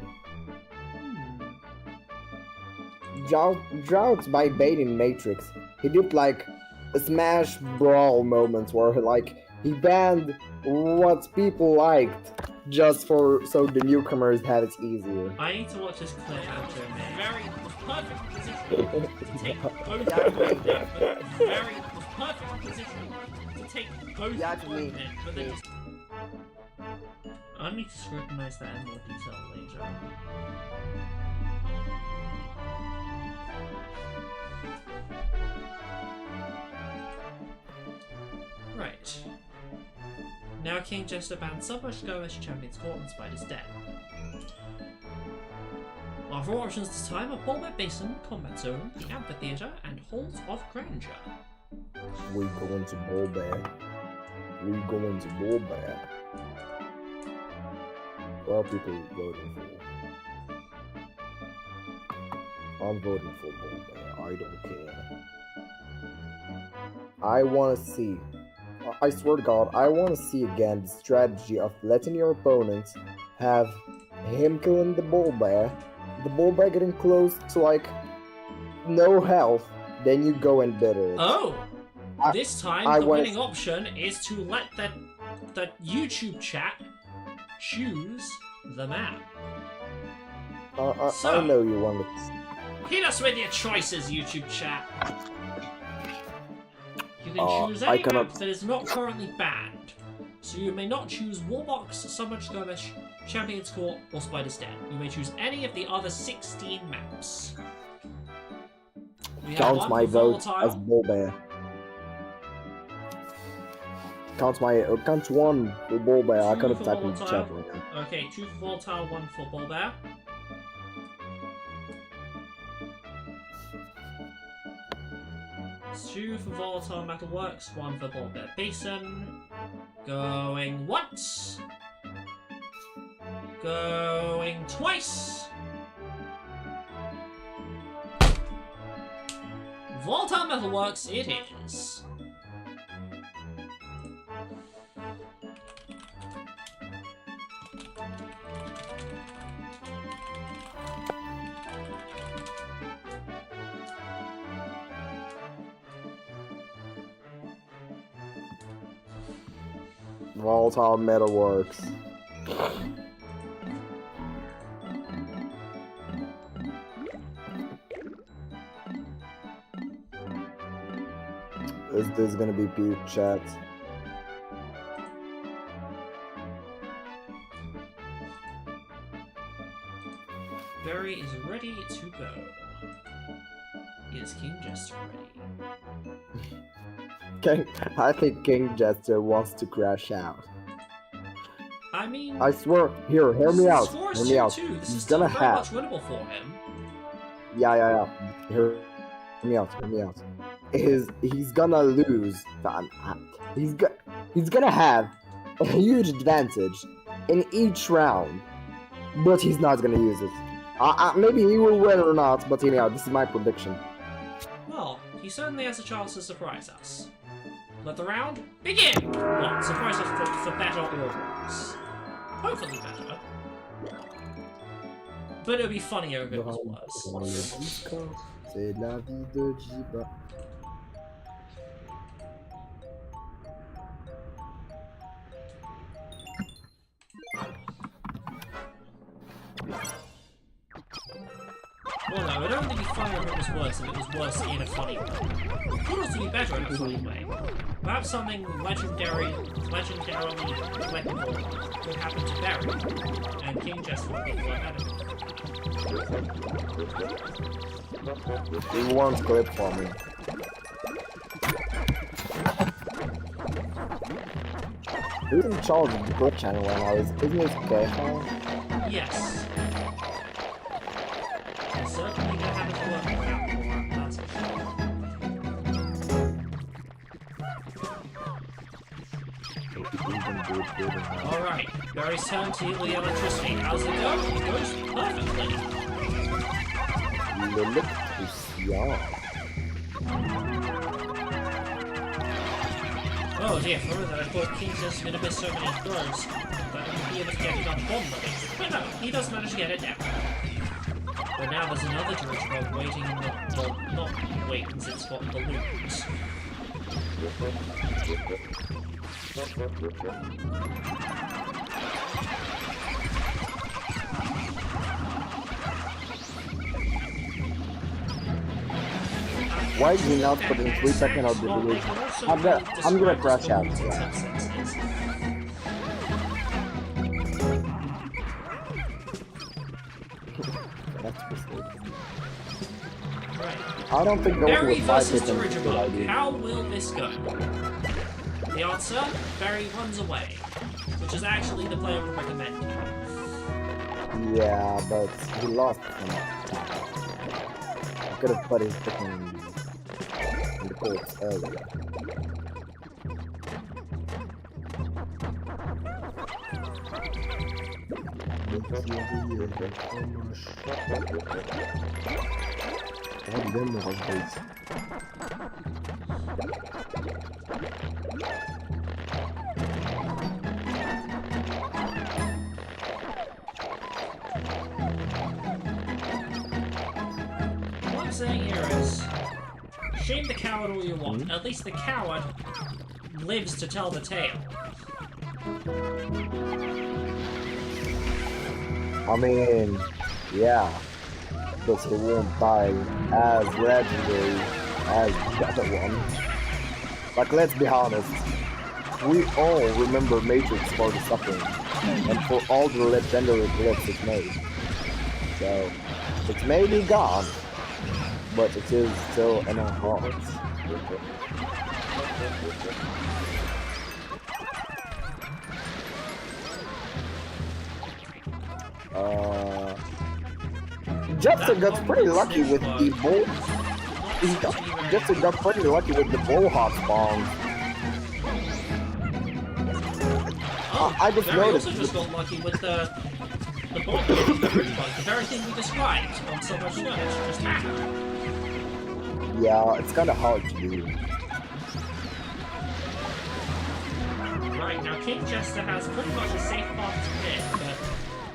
Droughts by baiting Matrix. He did like a Smash Brawl moment where like he banned what people liked just for so the newcomers have it easier. I need to watch this clip after a minute. Very perfect position to take both very perfect position to take both but then just... I need to scrutinize that in more detail later. Right. Now King Jester bans Submerged Skirmish, Champion's Court, and Spider's Den. Our four options this time are Bulbet Basin, Combat Zone, the Amphitheatre, and Halls of Grandeur. We go into Bulbet. We go into Bulbet. What are people voting for? I'm voting for Bulbet. I don't care. I want to see. I swear to God, I want to see again the strategy of letting your opponent have him killing the Bulbet getting close to like no health, then you go and bitter it. Oh! This time the winning option is to let the YouTube chat choose the map. I know you want it. Hit us with your choices, YouTube chat. You can choose any map that is not currently banned. So you may not choose Warbox, Submerged Skirmish, Champion's Court, or Spider's Den. You may choose any of the other 16 maps. Counts my vote as Bulbet. Counts one for Bulbet. I could have typed in the chat right now. Okay, 2 for Volatile, 1 for Bulbet. Two for Volatile Metalworks, 1 for Bulbet Basin. Going once. Going twice. Volatile Metalworks it is. Volatile Metalworks. Is this gonna be peak chat? Berrie is ready to go. Is King Jester ready? I think King Jester wants to crash out. I mean, I swear, hear me out. Hear me out. This He's is still gonna very have. much winnable for him. Yeah. Hear me out. He's gonna lose. He's gonna have a huge advantage in each round, but he's not gonna use it. Maybe he will win or not, but hear me out. This is my prediction. Well, he certainly has a chance to surprise us. Let the round begin! Well, surprise us for better or worse. Hopefully better. But it'll be funnier if it was worse. C'est la vie de Jiba. Well, no, it'd only be funnier if it was worse if it was worse in a funny way. It could also be better in a funny way. Perhaps something legendarily applicable could happen to Berrie, and King Jester would be a lot better. He wants clip for me. Who's in charge of the clip channel right now? Isn't it Berrie? Yes. certainly gonna have his work cut out for him, that's for sure. Alright, Berry's turn to heal the electricity. How's it go? It goes perfectly. Oh dear, for that I thought King's just gonna miss so many throws that he would be able to get it on bomb limit. But no, he does manage to get it down. But now there's another dirigible waiting in the... well, not waiting, it's got balloons. Why is he not putting 3 seconds of the village? I'm gonna crash out. Yeah. I don't think going Berry with 5 versus hits is a good dirigible. idea. How will this go? The answer? Berry runs away. Which is actually the play I would recommend. Yeah, but he lost some. I could have put his Pikmin in the courts earlier. What I'm saying here is, shame the coward all you want. At least the coward lives to tell the tale. I mean, yeah, but he won't die as legendary as the other one. Like, let's be honest, we all remember Matrix for the suffering, and for all the legendary glyphs it made. So, it may be gone, but it is still in our hearts. Jester got pretty lucky with the bull. Jester got pretty lucky with the bullhawk spawn. I just Berry noticed. also just got lucky with the bomb, the very thing we described on so much notice just happened. Yeah, it's kind of hard to do. Right, now King Jester has pretty much a safe path to win, but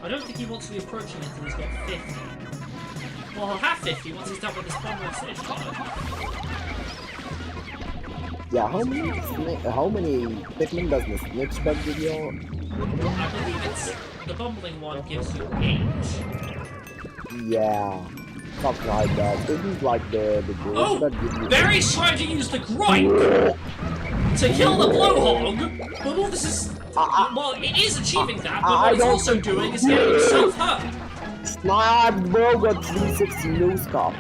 I don't think he wants to be approaching it until he's got 50. Well, he'll have 50 once he's done with this bomb stage card. Yeah, how many Pikmin does the snake spec give you? I believe it's... the bumbling one gives you 8. Yeah, something like that. Isn't like the Oh! that gives you... Berry's trying to use the gripe to kill the blowhog, but all this is... well, it is achieving that, but what it's also doing is getting himself hurt. Snap, bro, got 360 no scope.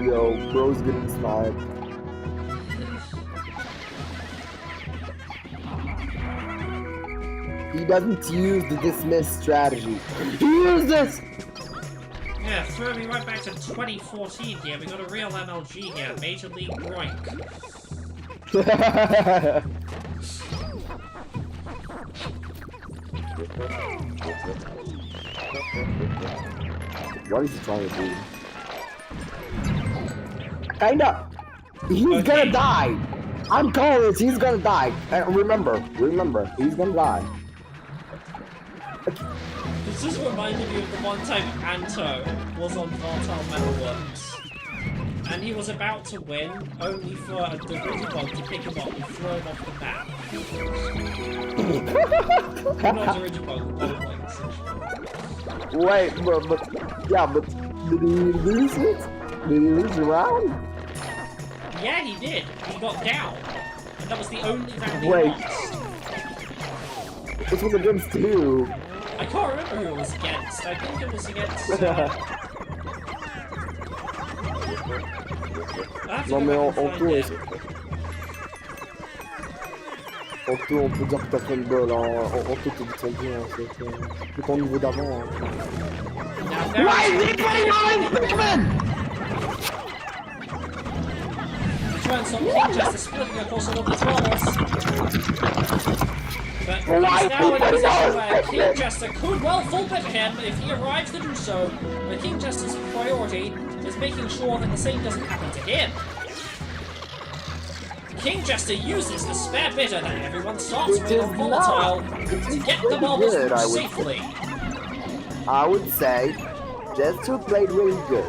Yo, bro's getting sniped. He doesn't use the dismiss strategy. He uses! Yeah, throw me right back to 2014 here. We got a real MLG here, Major League Groink. What is he trying to do? Kinda. He's gonna die. I'm calling this. He's gonna die. And remember, he's gonna die. This just reminded me of the one time Anto was on Vartal Metalworks. And he was about to win, only for a Dirigibog to pick him up and throw him off the map. Not Dirigibog, the Wait, but did he lose it? Did he lose the round? Yeah, he did. He got down. And that was the only round he Wait. lost. It was against who? I can't remember who it was against. I think it was against... I have to go back and find out. On peut dire que t'as fait une balle, on peut te descendu, c'est ton niveau d'avant. Now, Berry. Why is he putting on Pikmin? To try and stop Kingjester splitting across all of the tunnels. But he's now in a position where Kingjester could well fall better him if he arrives to do so. But Kingjester's priority is making sure that the same doesn't happen to him. Kingjester uses the spare bitter that everyone starts with on volatile to get the marbles through safely. I would say, Jester played really good.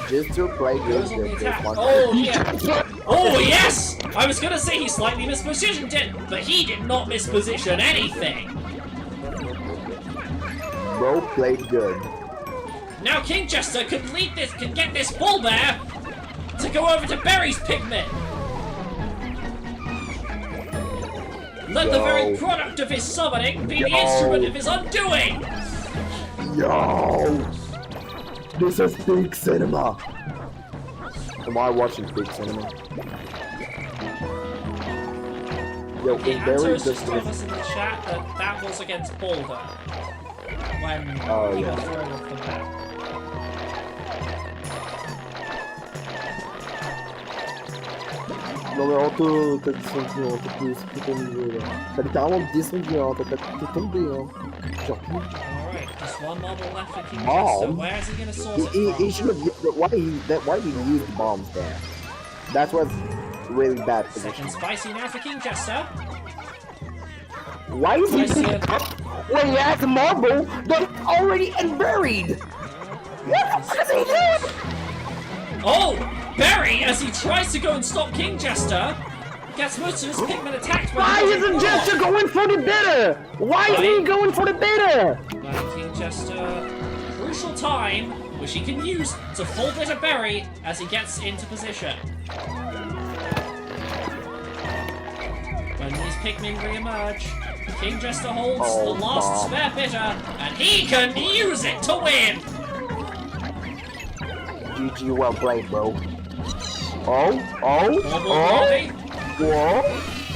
Jester played Goes really on the good. attack. Oh, yeah. Oh, yes! I was gonna say he slightly mispositioned it, but he did not misposition anything. Bro played good. Now Kingjester can get this bull bear to go over to Berry's Pikmin. Let the very product of his summoning be the instrument of his undoing. Yo! This is big cinema. Am I watching big cinema? Yo, Okay, is Berry Anto's just just told us in the chat that that was against Boulder. When he got thrown off the map. Non mais Anto, t'as descendu, hein, t'as plus expliqué ton niveau là. T'as littéralement descendu, hein, t'es tombé, hein. Genre, Alright, just one marble left for Kingjester. Bomb? Where is he gonna source it from? he should have. Why did he use the bombs there? That was really bad Second position. spicy now for Kingjester. Why is he Spicy. picking up when he has a marble that's already buried? What the fuck is he doing? Oh! Berry, as he tries to go and stop Kingjester, gets most of his Pikmin attacked by Why the isn't Jester going for the bitter? Why isn't he going for the bitter? But Kingjester, crucial time, which he can use to full bitter Berry as he gets into position. When these Pikmin re-emerge, Kingjester holds the last spare bitter, and he can use it to win! GG, well played, bro. Whoa!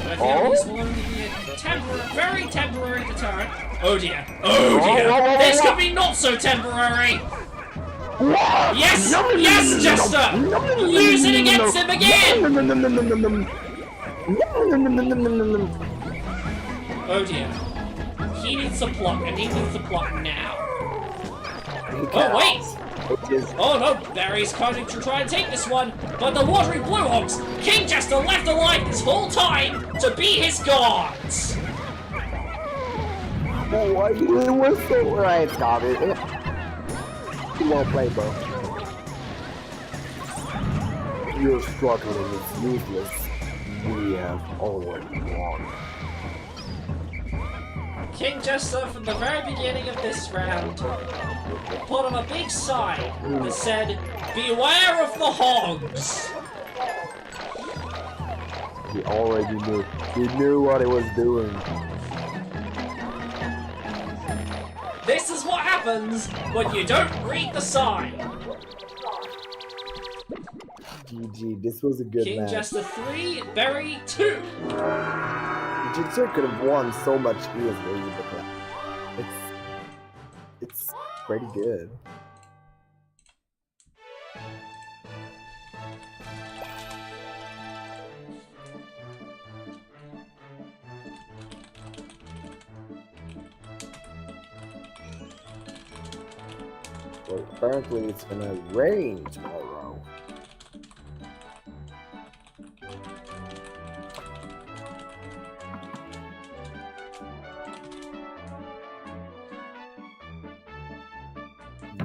But Oh. he's going to be a very temporary deterrent. Oh dear. Oh dear. This could be not so temporary. What? Yes! Yes, Jester! Use it against him again! Oh dear. He needs to pluck, and he needs to pluck now. Oh wait! Oh no, Berry's coming to try and take this one, but the watery blue hogs, Kingjester left alive this whole time to be his guards! Oh, why you were so right, stop it. Well played, bro. Your struggling is useless. We have already won. Kingjester, from the very beginning of this round, put on a big sign that said, "Beware of the hogs!" He already knew. He knew what he was doing. This is what happens when you don't read the sign. GG, this was a good match. Kingjester 3, Berry 2. Jitsu could have won so much easily, but it's pretty good. Well, apparently it's gonna rain tomorrow.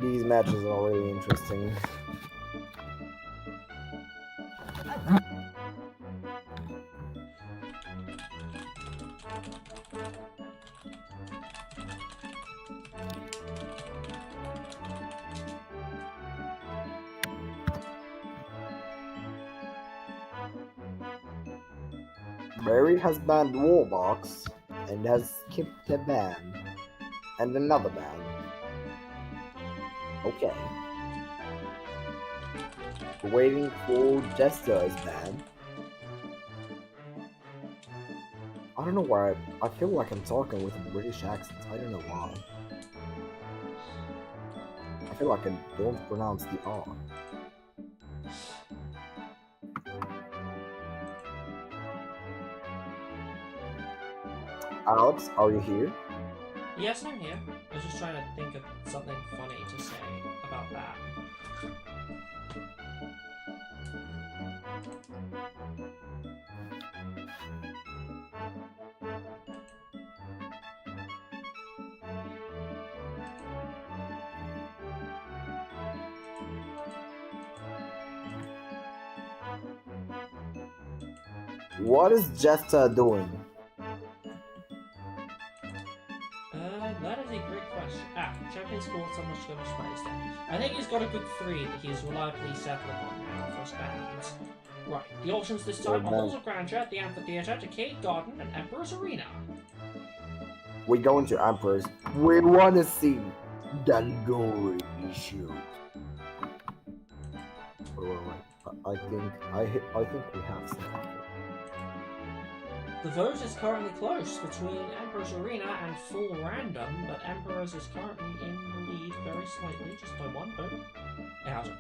These matches are really interesting. Berry has banned Warbox and has skipped a ban and another ban. Okay. Waiting for Jester's ban. I don't know why. I feel like I'm talking with a British accent. I don't know why. I feel like I don't pronounce the R. Alex, are you here? Yes, I'm here. I was just trying to think of something funny to say about that. What is Jester doing? That is a great question. Champion sports on the Skirmish Fighter. I think he's got a good 3 that he's reliably settling on now for his bands. Right, the options this time are Halls of Grandeur, the Amphitheatre, Decayed Garden, and Emperor's Arena. We're going to Emperor's. We want to see Dandori issue. I think we have something. The vote is currently close between Emperor's Arena and Full Random, but Emperor's is currently in the lead very slightly, just by 1 vote. Out of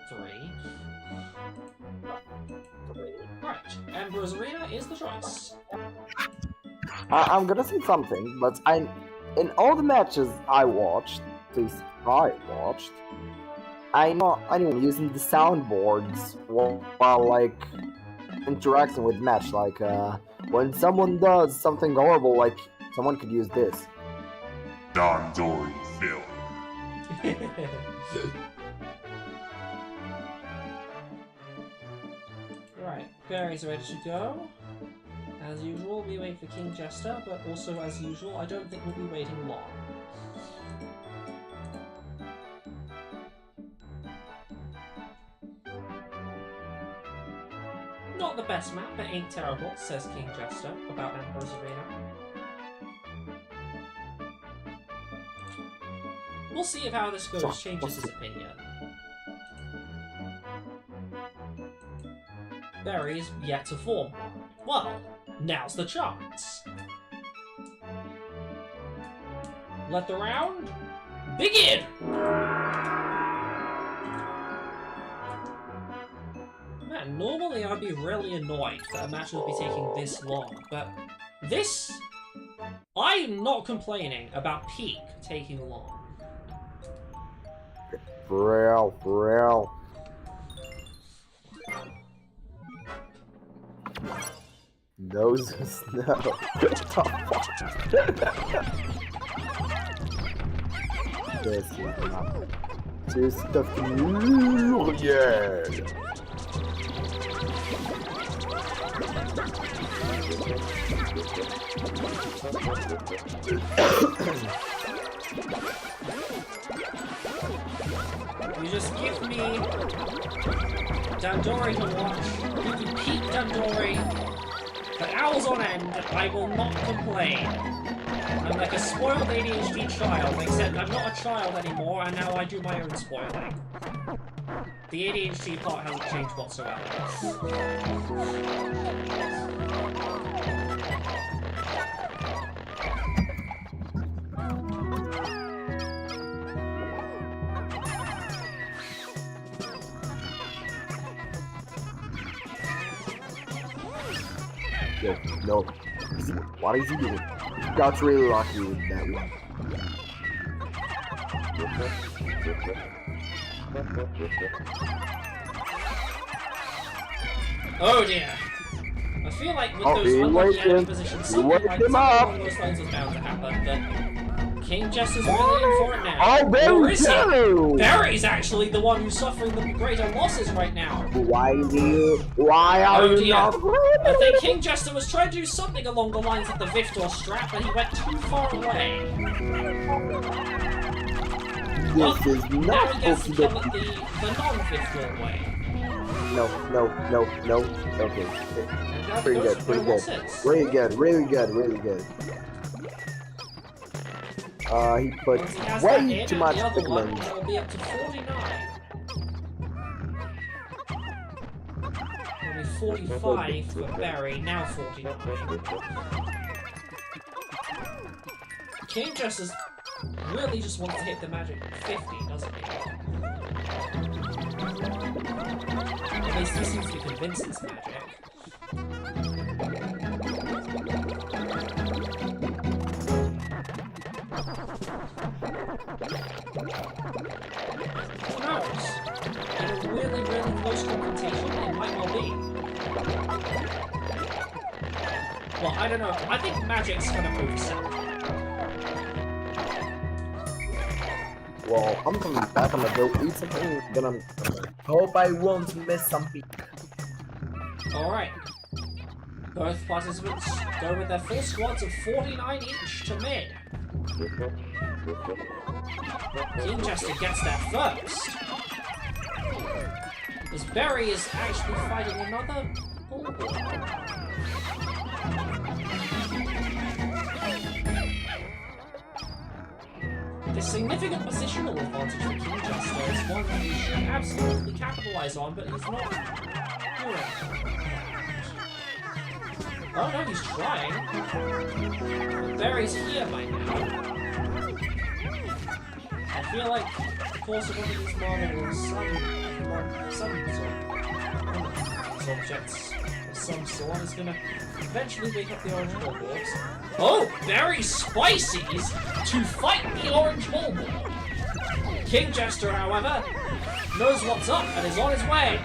3. Right, Emperor's Arena is the choice. I'm gonna say something, but in all the matches I watched, at least I know anyone using the soundboards while like interacting with match, like when someone does something horrible, like someone could use this. Dandori film. Right, Berrie's ready to go. As usual, we wait for King Jester, but also as usual, I don't think we'll be waiting long. Not the best map, but ain't terrible, says King Jester about Emperor's Arena. We'll see if how this goes changes his opinion. Berrie's yet to form one. Well, now's the chance. Let the round begin! Man, normally I'd be really annoyed that a match would be taking this long, but this... I'm not complaining about Peak taking long. For real. Those no. This is not just the Furion. You just give me Dandori to watch. You can keep Dandori for hours on end. I will not complain. I'm like a spoiled ADHD child, except I'm not a child anymore, and now I do my own spoiling. The ADHD part hasn't changed whatsoever. No. What is he doing? Got really lucky with that one. Oh dear. I feel like with those unlucky edge positions, something along those lines was bound to happen, but King Jester's really in for it now. Oh, Or is he? Berrie's actually the one who's suffering the greater losses right now. Why are you not I think King Jester was trying to do something along the lines of the Victor strap, but he went too far away. This is now not he gets to supposed come at the non-Victor way. No. Okay. Pretty good. Really good. He put way too much Pikmin. It'll be up to 49. Only 45 for Berry, now 49. Kingjester really just wants to hit the magic 50, doesn't he? At least he seems to be convinced it's magic. Who knows? In a really, really close confrontation, it might well be. Well, I don't know. I think magic's gonna move south. Well, I'm coming back. I'm gonna go eat something. Then I'm hope I won't miss something. Alright. Both participants go with their full squads of 49 each to mid. Kingjester gets there first. As Berry is actually fighting another bulldog. The significant positional advantage for Kingjester is one that he should absolutely capitalize on, but he's not doing. Oh no, he's trying. But Berry's here by now. I feel like the course of one of these models some objects of some sort is gonna eventually wake up the orange billboards. Oh, Berry Spices to fight the orange billboard. Kingjester, however, knows what's up and is on his way.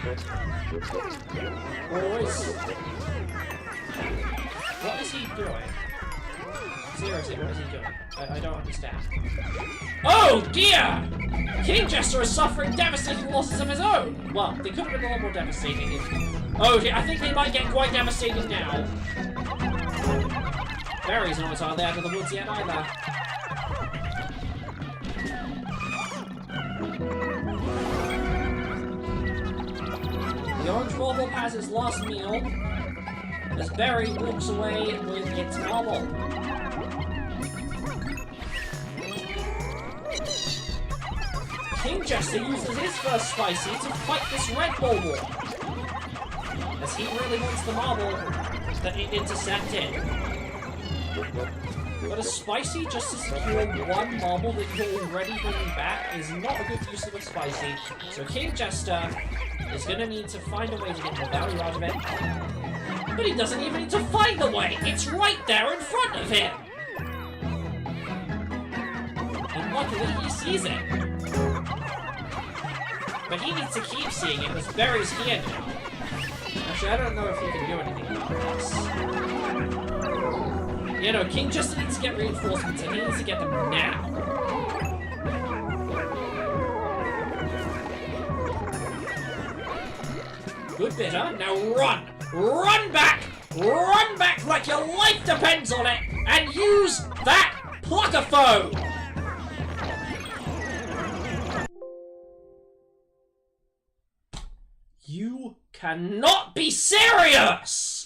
What is he doing? Seriously, what is he doing? I don't understand. Oh dear! Kingjester is suffering devastating losses of his own! Well, they could have been a lot more devastating if... Oh dear, I think they might get quite devastating now. Berry's not entirely out of the woods yet either. The orange bauble has its last meal as Berry walks away with its marble. Kingjester uses his first spicy to fight this red bauble, as he really wants the marble that it intercepted. But a spicy just to secure one marble that you're already bringing back is not a good use of a spicy, so Kingjester is going to need to find a way to get more value out of it. But he doesn't even need to find the way! It's right there in front of him! And luckily he sees it. But he needs to keep seeing it, because Berry's here now. Actually, I don't know if he can do anything about this. You know, Kingjester needs to get reinforcements, and he needs to get them now. Good bitter. Now run! Run back! Run back like your life depends on it! And use that pluckerphone! You cannot be serious!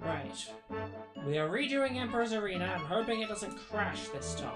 Right. We are redoing Emperor's Arena and hoping it doesn't crash this time.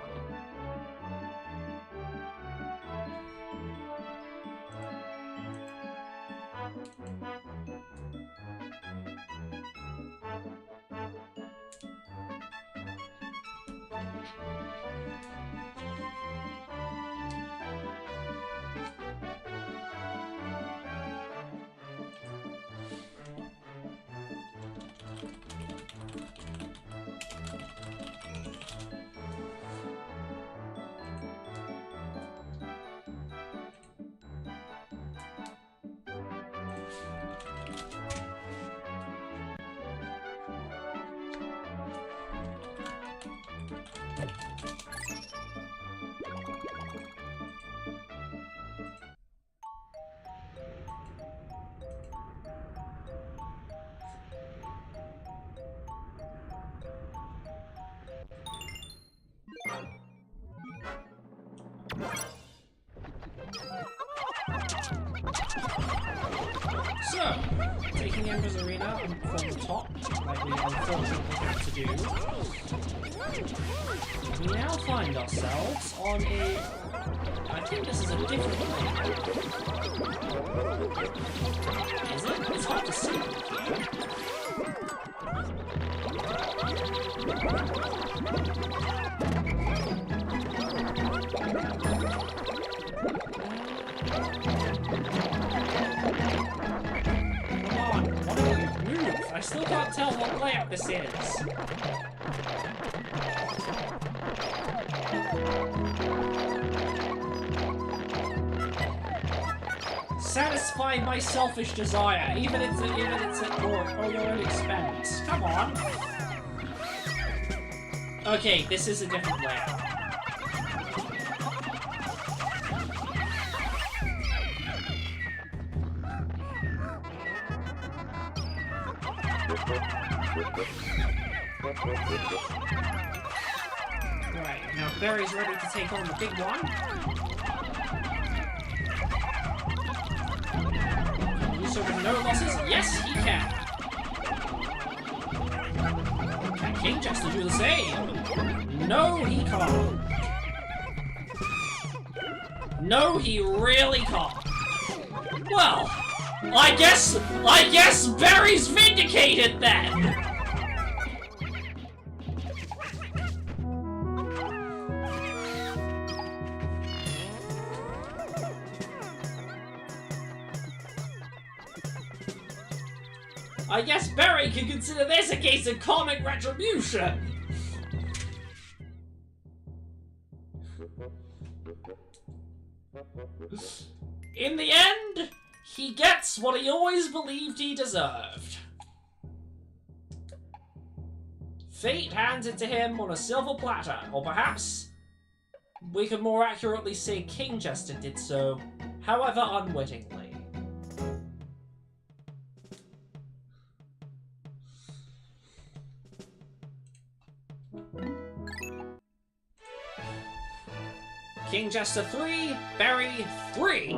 So, taking Ember's Arena from the top, like we unfortunately have to do, we now find ourselves on a... I think this is a different layout. Is it? It's hard to see. I still can't tell what layout this is. Satisfy my selfish desire, even if it's at your own expense. Come on. Okay, this is a different layout. Right, now Berrie's ready to take on the big one. So with no losses, yes, he can. Can Kingjester do the same? No, he can't. No, he really can't. Well, I guess Berrie's vindicated then. I guess Berrie can consider this a case of karmic retribution! In the end, he gets what he always believed he deserved. Fate hands it to him on a silver platter, or perhaps we could more accurately say Kingjester did so, however unwittingly. Kingjester 3, Berrie 3.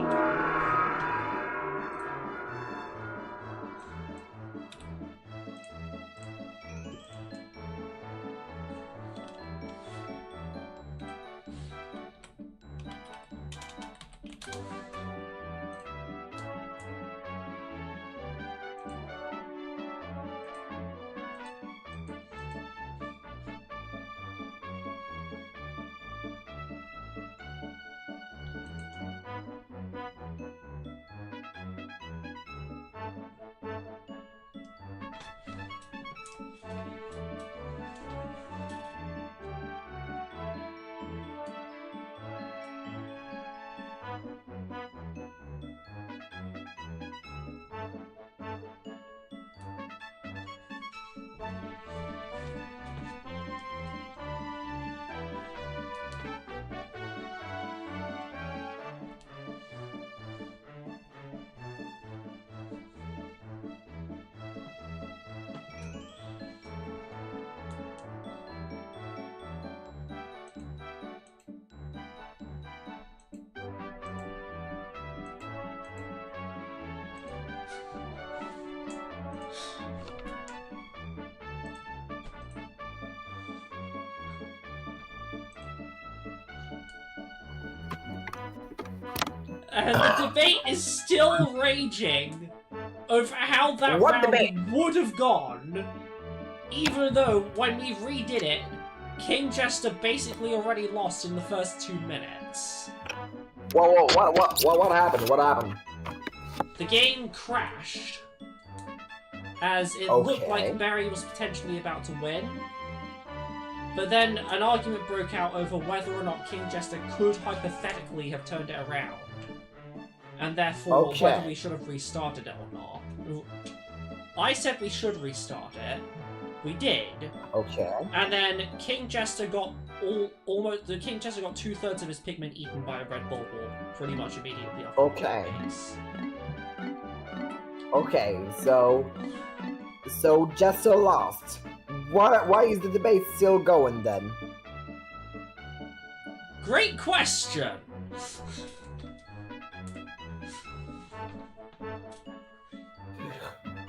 And the debate is still raging over how that What round debate? would have gone, even though when we redid it, Kingjester basically already lost in the first 2 minutes. Whoa, what happened? What happened? The game crashed, as it looked like Berrie was potentially about to win. But then an argument broke out over whether or not Kingjester could hypothetically have turned it around. And therefore, whether we should have restarted it or not. I said we should restart it. We did. Okay. And then Kingjester got Kingjester got 2/3 of his Pikmin eaten by a red bulbul pretty much immediately after Okay. the base. Okay, so Jester lost. Why is the debate still going then? Great question!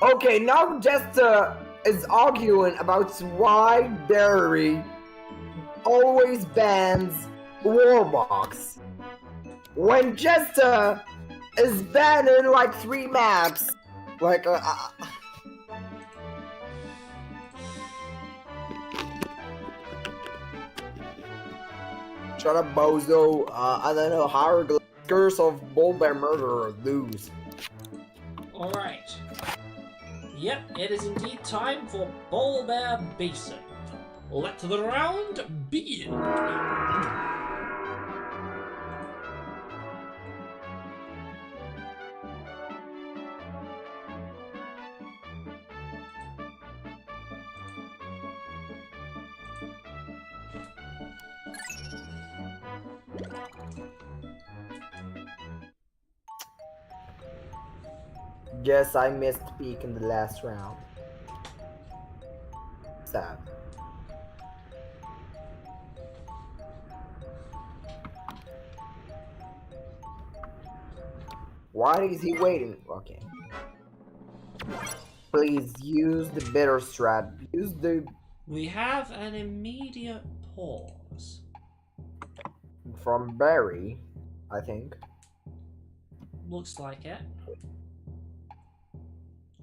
Okay, now Jester is arguing about why Berrie always bans Warbox. When Jester is banning like 3 maps. Like, shut up, bozo. I don't know, Hieroglyph Curse of Bullbear Murderer, lose. Alright. Yep, it is indeed time for Bullbear Basin. Let the round begin. Guess I missed peak in the last round. Sad. Why is he waiting? Okay. Please use the bitter strat. Use the... We have an immediate pause. From Berrie, I think. Looks like it.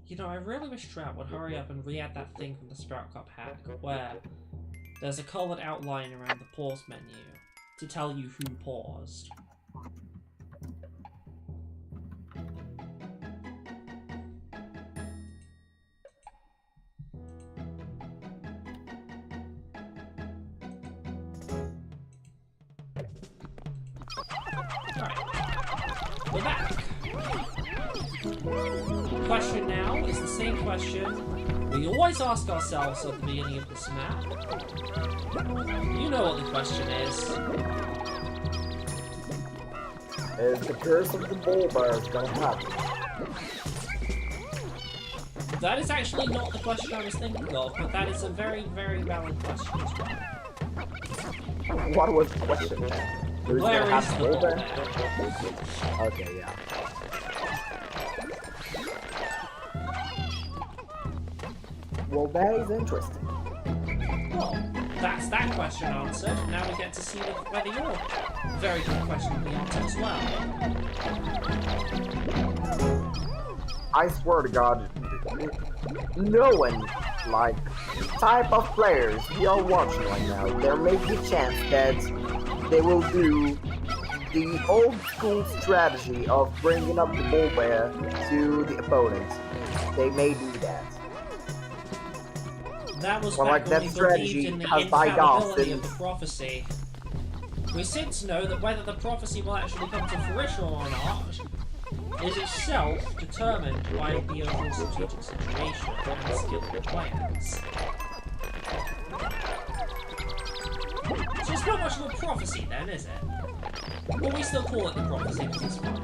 You know, I really wish Trout would hurry up and re-add that thing from the Sprout Cup hack, where there's a coloured outline around the pause menu to tell you who paused. Alright. We're back. question now is the same question we always ask ourselves at the beginning of this map. You know what the question is. Is the curse of the bull bear gonna happen? That is actually not the question I was thinking of, but that is a very, very valid question as well. What was the question? Who's Where gonna is have the bull bull bear? bear? Okay, yeah. Well, that is interesting. Well, that's that question answered. Now we get to see whether your very good question will be answered as well. I swear to God, knowing, like, type of players we are watching right now, there may be a chance that they will do the old school strategy of bringing up the bull bear to the opponent. They may do that. That was Well, back like, when that we strategy believed in the has died off infallibility of since- the prophecy. We since know that whether the prophecy will actually come to fruition or not is itself determined by the overall strategic situation and skill of the players. So it's not much of a prophecy then, is it? But we still call it the prophecy because it's fun.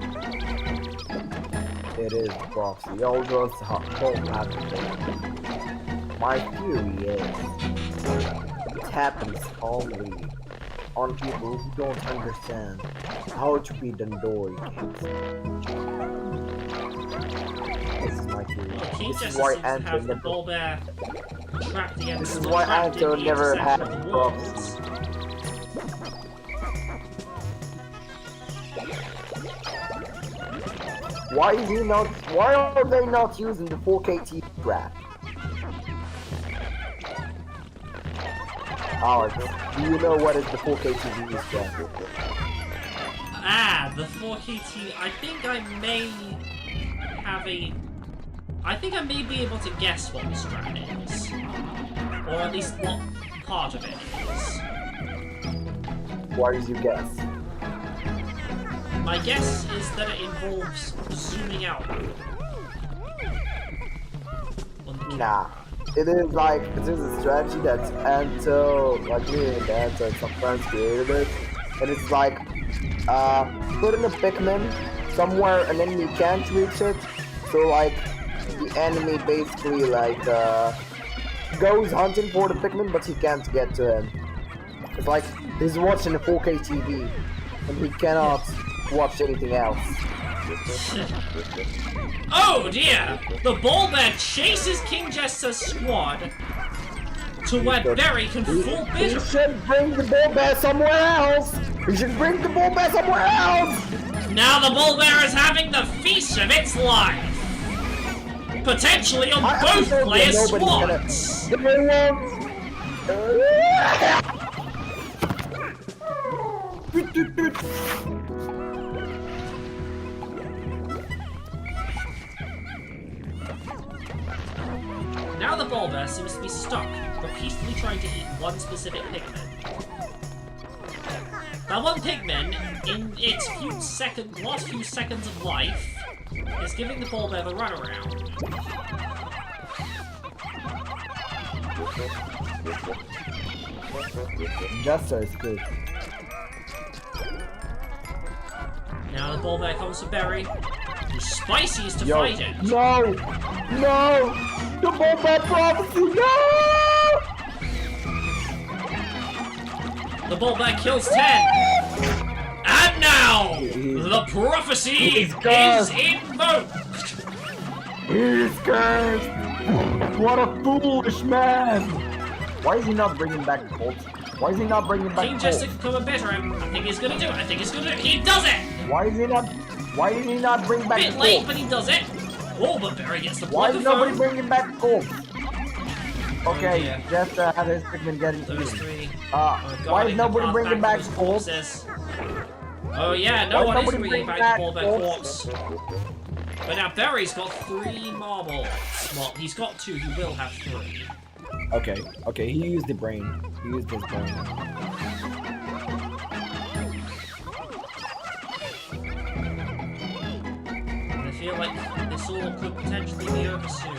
It is the prophecy. All those don't have to. My theory is it happens only on people who don't understand how to beat Dandori games. This is my theory. Well, King This is just why seems to Anto have the never. bull bear trapped against This is the why trapped in Anto the never intersection had of the prophecy. walls. Why is he not? Why are they not using the 4K TV trap? Alex, do you know what is the 4K TV trap? Ah, the 4K TV. I think I may have a. I think I may be able to guess what the strat is, or at least what part of it is. Why did you guess? My guess is that it involves zooming out. On the Nah. It is like, it is a strategy that Anto, like me and Anto and some friends created it. And it's like, put in a Pikmin somewhere and then you can't reach it. So like, the enemy basically like, goes hunting for the Pikmin but he can't get to him. It's like, he's watching a 4K TV and he cannot watch anything else. Oh dear! The bull bear chases Kingjester's squad to where Berry can fall He bitter. should bring the bull bear somewhere else! He should bring the bull bear somewhere else! Now the bull bear is having the feast of its life! Potentially on both players' squads! Now the bull bear seems to be stuck, repeatedly trying to eat one specific Pikmin. That one Pikmin, in its last few seconds of life, is giving the bull bear the runaround. Jester is good. Now the bull bear comes to Berry, who's spicy as to fight it. No! No! The bull bear prophecy! No! The bull bear kills 10! And now, the prophecy is invoked! He's cursed! What a foolish man! Why is he not bringing back Colt? Why is he not bringing back King Colt? Jester can come and bitter him. I think he's gonna do it. I think he's gonna do it. He does it! Why is he not? Why did he not bring back Bit Colt? late, but he does it. Oh, but Berry gets the Why blood is nobody bringing back Colt? Okay, dear. Jester had his Pikmin getting Those eaten. three. Why is nobody bringing back Colt? Oh yeah, no Why is one is nobody bringing bringing back back the ballback Colt? corpse. But now Berry's got 3 marbles. Well, he's got 2. He will have 3. Okay, okay, he used the brain. He used his brain. And if feel like this all could potentially be over soon.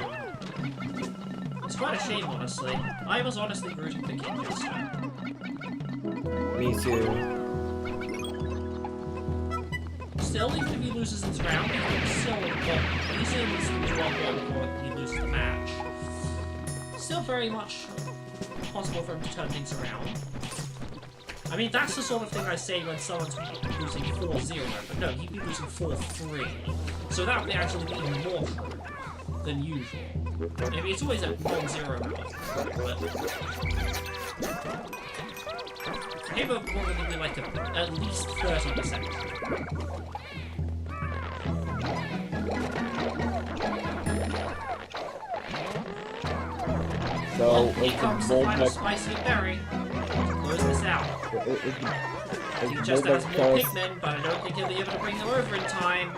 It's quite a shame, honestly. I was honestly rooting for Kingjester. Me too. Still, even if he loses this round, he's still he's in this draw one before he loses the match. Still very much possible for him to turn things around. I mean, that's the sort of thing I say when someone's losing 4-0, but no, he'd be losing 4-3. So that would actually be even more true than usual. I mean, it's always at 1-0 now, but... Him would probably be like at least 30%. So, Here comes the final spicy berry. Close this out. He just has more Pikmin, but I don't think he'll be able to bring them over in time.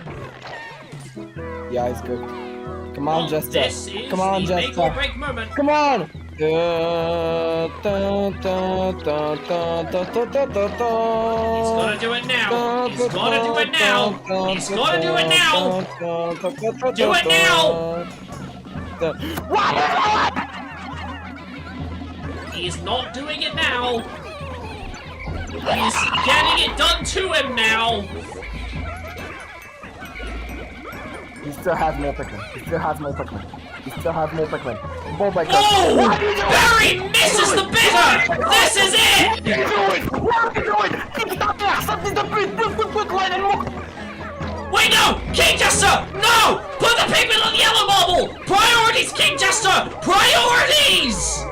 Yeah, he's good. Come on, Jester. This is Come on, the Jester. make or break moment. Come on! He's gonna do it now. He's gonna do it now. He's gonna do it now. Do it now. He's not doing it now. He's getting it done to him now. He still has more Pikmin. He still has more Pikmin. He still has more Pikmin. Oh my god. Oh! Berry misses the bitter! This is it! What are you doing? Stop there! Something's the quick line and more! Wait, no! Kingjester! No! Put the Pikmin on the yellow marble! Priorities, Kingjester! Priorities!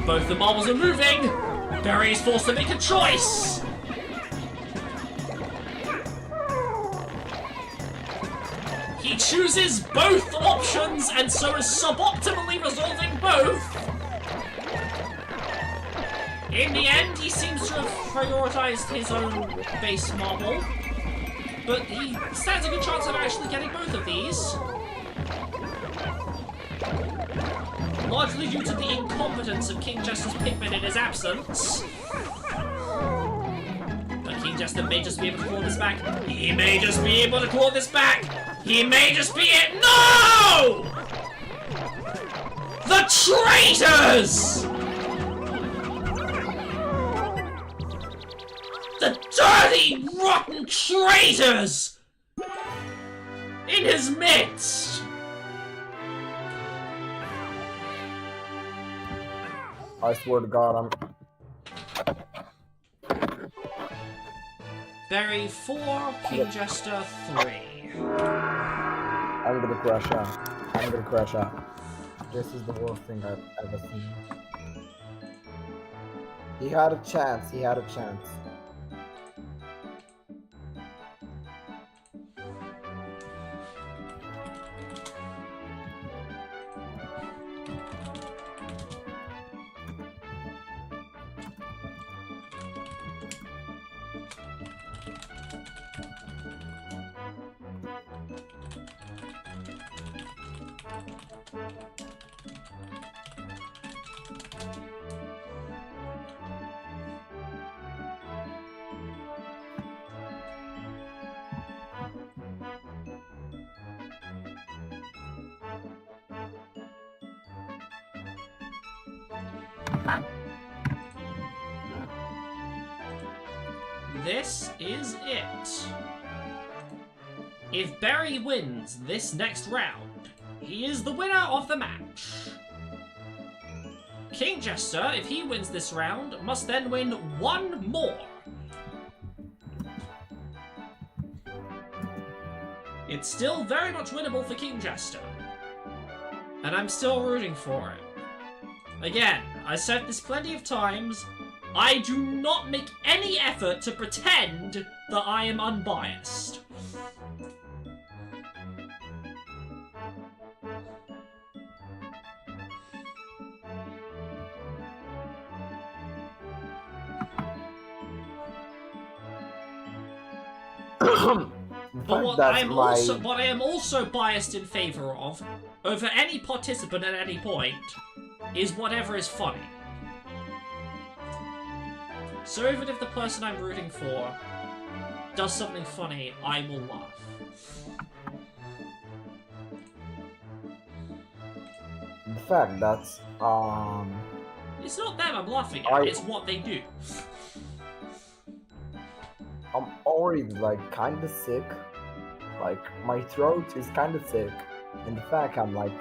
Both the marbles are moving! Berry is forced to make a choice! He chooses both options and so is suboptimally resolving both! In the end, he seems to have prioritized his own base marble, but he stands a good chance of actually getting both of these. Largely due to the incompetence of Kingjester's Pikmin in his absence. But Kingjester may just be able to claw this back. He may just be able to claw this back! He may just be it. No! The traitors! The dirty, rotten traitors! In his midst! I swear to God, Berry 4, Kingjester 3. I'm gonna crash out. I'm gonna crash out. This is the worst thing I've ever seen. He had a chance. He had a chance. This is it. If Berry wins this next round, he is the winner of the match. Kingjester, if he wins this round, must then win one more. It's still very much winnable for Kingjester. And I'm still rooting for it. Again, I said this plenty of times, I do not make any effort to pretend that I am unbiased. But what I am also biased in favor of, over any participant at any point, is whatever is funny. So even if the person I'm rooting for does something funny, I will laugh. The fact that It's not them I'm laughing at, it's what they do. I'm already like kinda sick. Like my throat is kinda sick. And the fact I'm like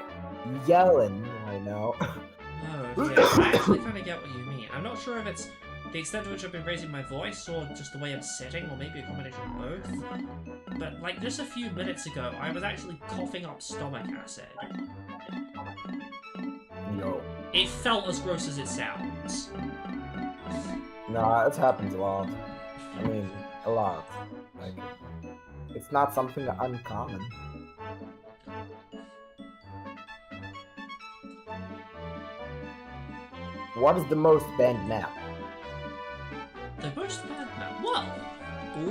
yelling right now. Oh, yeah. I actually kind of get what you mean. I'm not sure if it's the extent to which I've been raising my voice, or just the way I'm sitting, or maybe a combination of both. But, like, just a few minutes ago, I was actually coughing up stomach acid. Yo. It felt as gross as it sounds. Nah, it happens a lot. I mean, a lot. Like, it's not something uncommon. What is the most banned map? The most bad map? Well,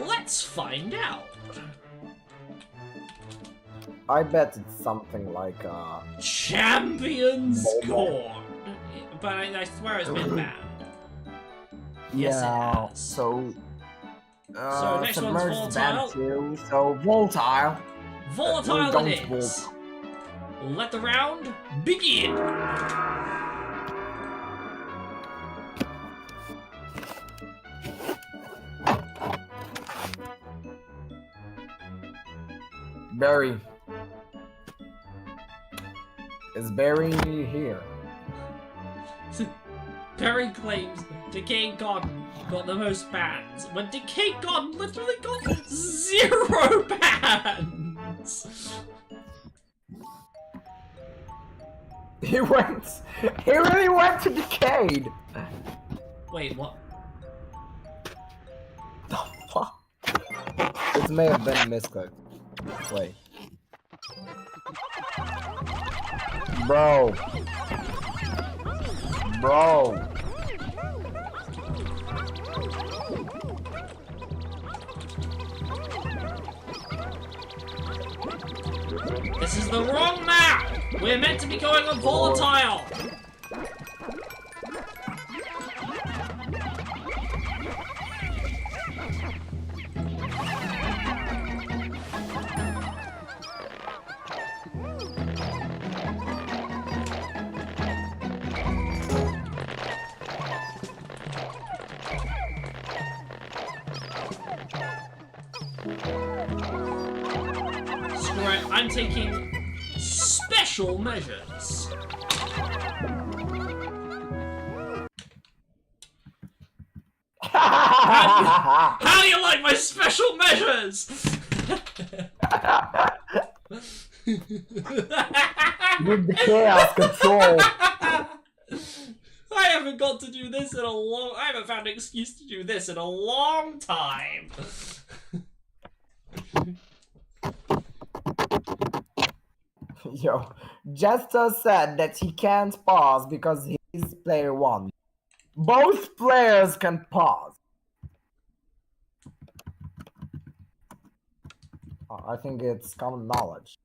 let's find out. I bet it's something like, Champions Mobile. Scorn. But I swear it's been banned. Yes, it yeah, has. so next one's Submerged banned Volatile. too, so Volatile. Volatile Don't it is. vote. Let the round begin. Berrie. Is Berrie here? Berrie claims Decayed Garden got the most bans, when Decayed Garden literally got 0 bans! He really went to Decayed! Wait, what? The fuck? This may have been a misclick. Wait. Bro. This is the wrong map! We're meant to be going on Volatile! Screw it, I'm taking special measures. How do you like my special measures? With the chaos control. I haven't got to do this in a long... I haven't found an excuse to do this in a long time. Yo, Jester said that he can't pause because he's player 1. Both players can pause. I think it's common knowledge.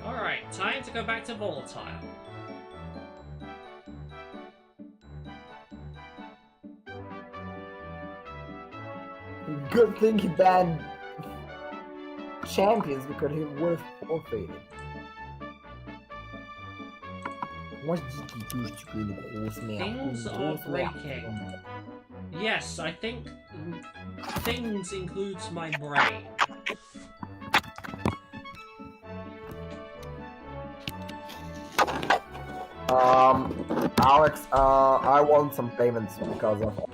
Alright, time to go back to Volatile. Good thing he banned champions because he would have forfeited. Things are breaking. Yes, I think things includes my brain. Alex, I want some payments because of...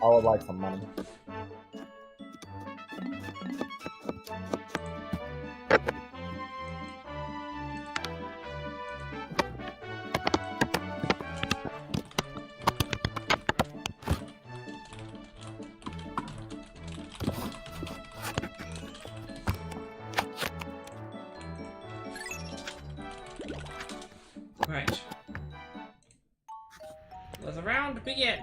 I would like some money. Right. Let the round begin.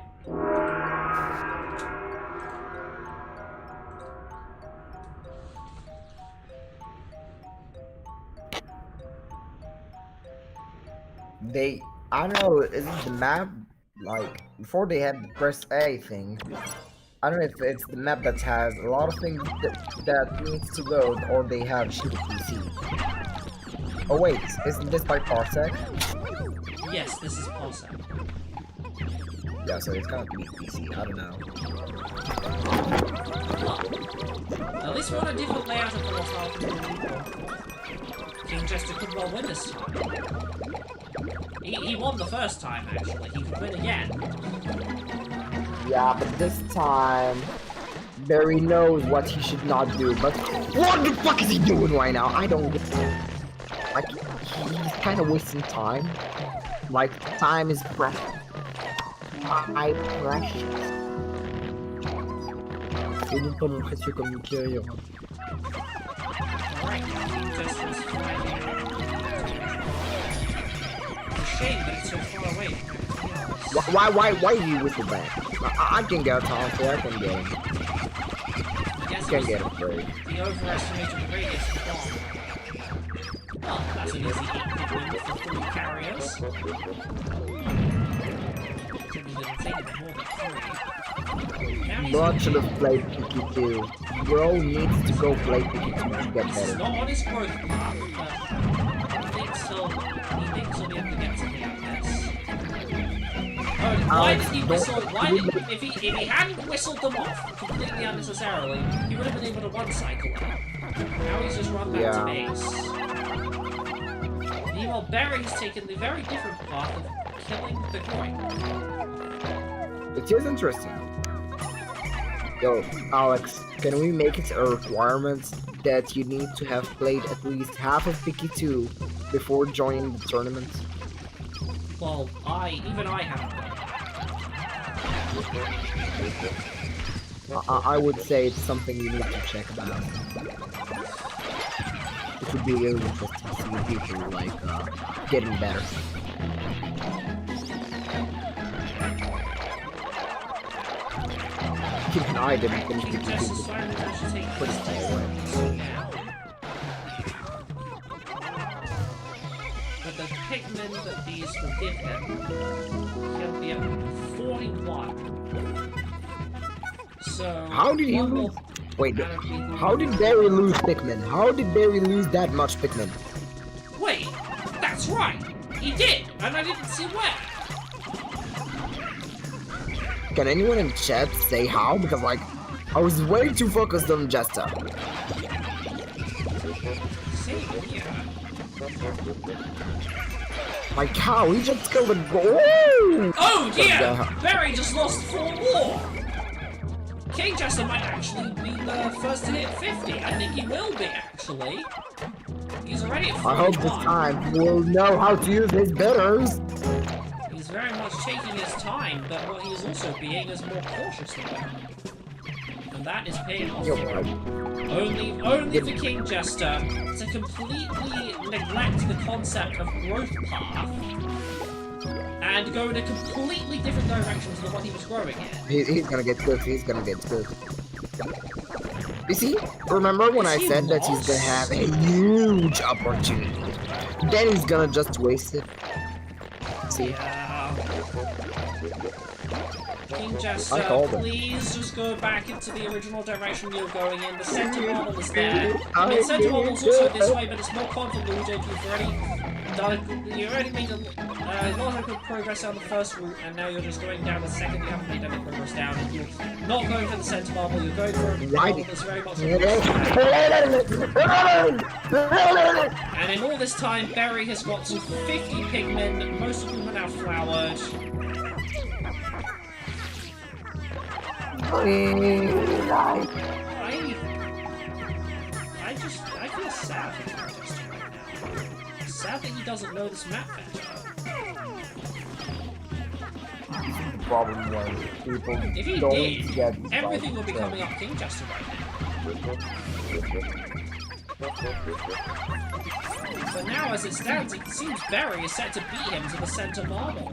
I don't know, isn't the map, like, before they had the press A thing, I don't know if it's the map that has a lot of things that needs to load, or they have shitty PC. Oh wait, isn't this by Parsec? Yes, this is Parsec. Yeah, so it's gonna be PC, I don't know. Well, at least we're on a different layout of the Lost Kingjester could well win this time. He won the first time, actually. He could win again. Yeah, but this time, Berry knows what he should not do, but what the fuck is he doing right now? I don't get it. Like, he's kind of wasting time. Like, time is precious. My precious. Et non pas mon précieux comme Mickey. Alright, Kingjester's flying. It's a shame that it's so far away. Why do you whistle back? I can get Tom, so I can get him. Yes, I can get him, Berry. He overestimated the radius of the bomb. Well, that's an easy win for 3 carriers. Bro should have played Piki 2. Bro needs to go play Piki 2 to get This is better. not on his growth path, but he thinks he'll be able to get something out of this. Oh, why did he whistle? If he hadn't whistled them off completely unnecessarily, he would have been able to one-cycle them. Now he's just run back to base. Meanwhile, Berry's taken the very different path of killing the coin. It is interesting. Yo, Alex, can we make it a requirement that you need to have played at least half of Piki 2 before joining the tournament? Well, even I haven't done I would say it's something you need to check about. It would be really interesting to see people, like, getting better. Even I didn't finish Piki 2 pretty far away. But the Pikmin that these will give him, he'll be at 41. So, How did he lose? Wait, how did Berry lose Pikmin? How did Berry lose that much Pikmin? Wait, that's right! He did, and I didn't see where! Can anyone in chat say how? Because, like, I was way too focused on Jester. Same here. Like, how? He just killed a goal! Oh dear! Berry just lost 4 more! Kingjester might actually be the first to hit 50. I think he will be, actually. He's already at 41. I hope this time he will know how to use his bitters. He's very much taking his time, but what he is also being is more cautious than that. And that is paying off. Only for Kingjester to completely neglect the concept of growth path and go in a completely different direction to the one he was growing in. He's gonna get good. He's gonna get good. You see? Remember when I said that he's gonna have a huge opportunity? Then he's gonna just waste it. See? Kingjester, please just go back into the original direction you're going in. The center marble is there. I mean, center marble's also this way, but it's more convoluted. You've already made a lot of good progress down the first route, and now you're just going down the second. You haven't made any progress down. You're not going for the center marble. You're going for a marble that's very much. And in all this time, Berry has got to 50 Pikmin. Most of them are now flowered. I feel sad for Kingjester right now. Sad that he doesn't know this map better. Problem was people If he don't did, get everything would be coming up Kingjester right now. But now, as it stands, it seems Berrie is set to beat him to the center marble.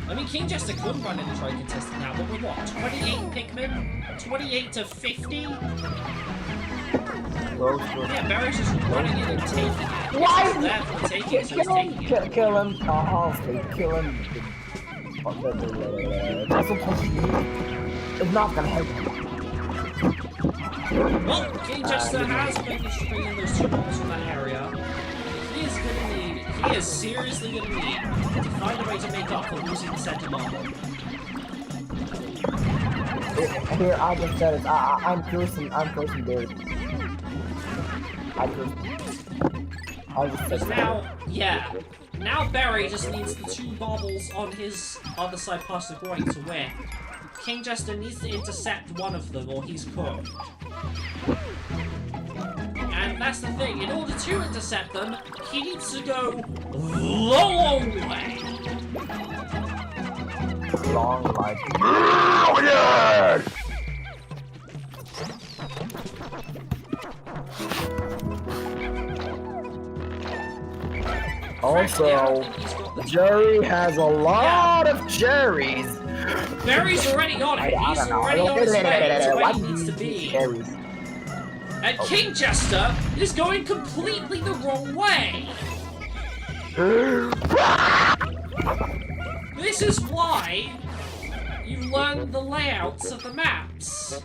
I mean, Kingjester could run in the try contested now, but we're what? 28 Pikmin? 28 to 50? Yeah, Berrie's just running in and taking it. Why? He's there for the taking, so he's Kill taking him! it. Kill him! Honestly, kill him. It's not gonna help. Well, Kingjester has managed to bring in those 2 balls from that area. He is seriously gonna need to find a way to make up for losing the center marble. Here, I just said it. I'm cursing Berry. I'll just say Because now, yeah. Now Berrie just needs the 2 baubles on his other side past the groin to win. Kingjester needs to intercept one of them or he's cooked. And that's the thing, in order to intercept them, he needs to go the long way. long like. Also, Jerry has a lot of cherries. Berrie's already on it. He's already on his way to where he needs to be. And Kingjester is going completely the wrong way. This is why you learn the layouts of the maps.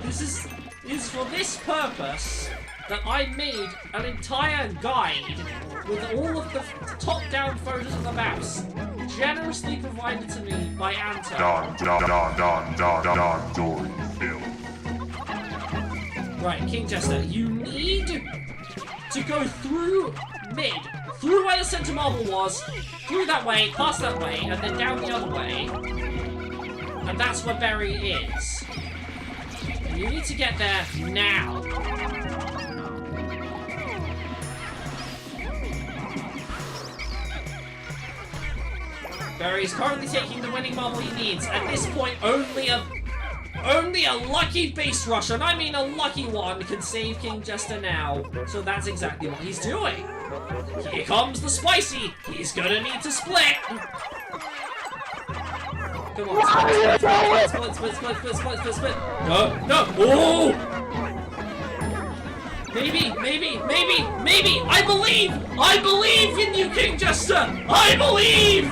This is for this purpose that I made an entire guide with all of the top-down photos of the maps, generously provided to me by Anto. Right, Kingjester, you need to go through mid, through where the center marble was, through that way, past that way, and then down the other way. And that's where Berrie is. And you need to get there now. Berrie's currently taking the winning marble he needs. At this point, only a lucky base rush, and I mean a lucky one, can save Kingjester now. So that's exactly what he's doing. Here comes the spicy. He's gonna need to split. Come on, split. No. Oh! Maybe. I believe in you, Kingjester. I believe.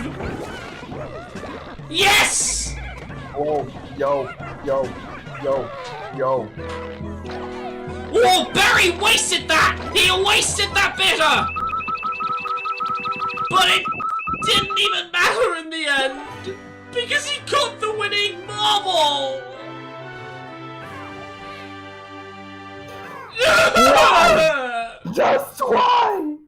Yes! Oh, yo. Oh, Berrie wasted that! He wasted that bitter! But it didn't even matter in the end! Because he got the winning marble! Why? Just why?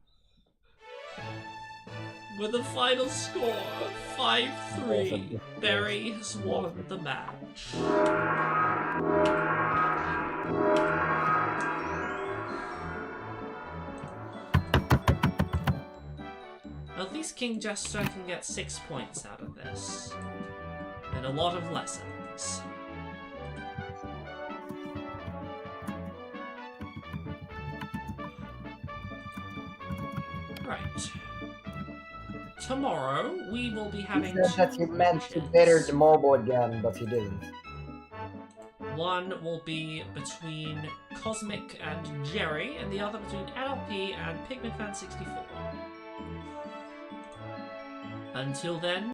With a final score of 5-3, Berrie has won the match. At least Kingjester can get 6 points out of this. And a lot of lessons. Right. Tomorrow, we will be having He said that he meant to better the mobile again, but he didn't. One will be between Cosmic and Jerry, and the other between LP and Pikmin Fan 64. Until then,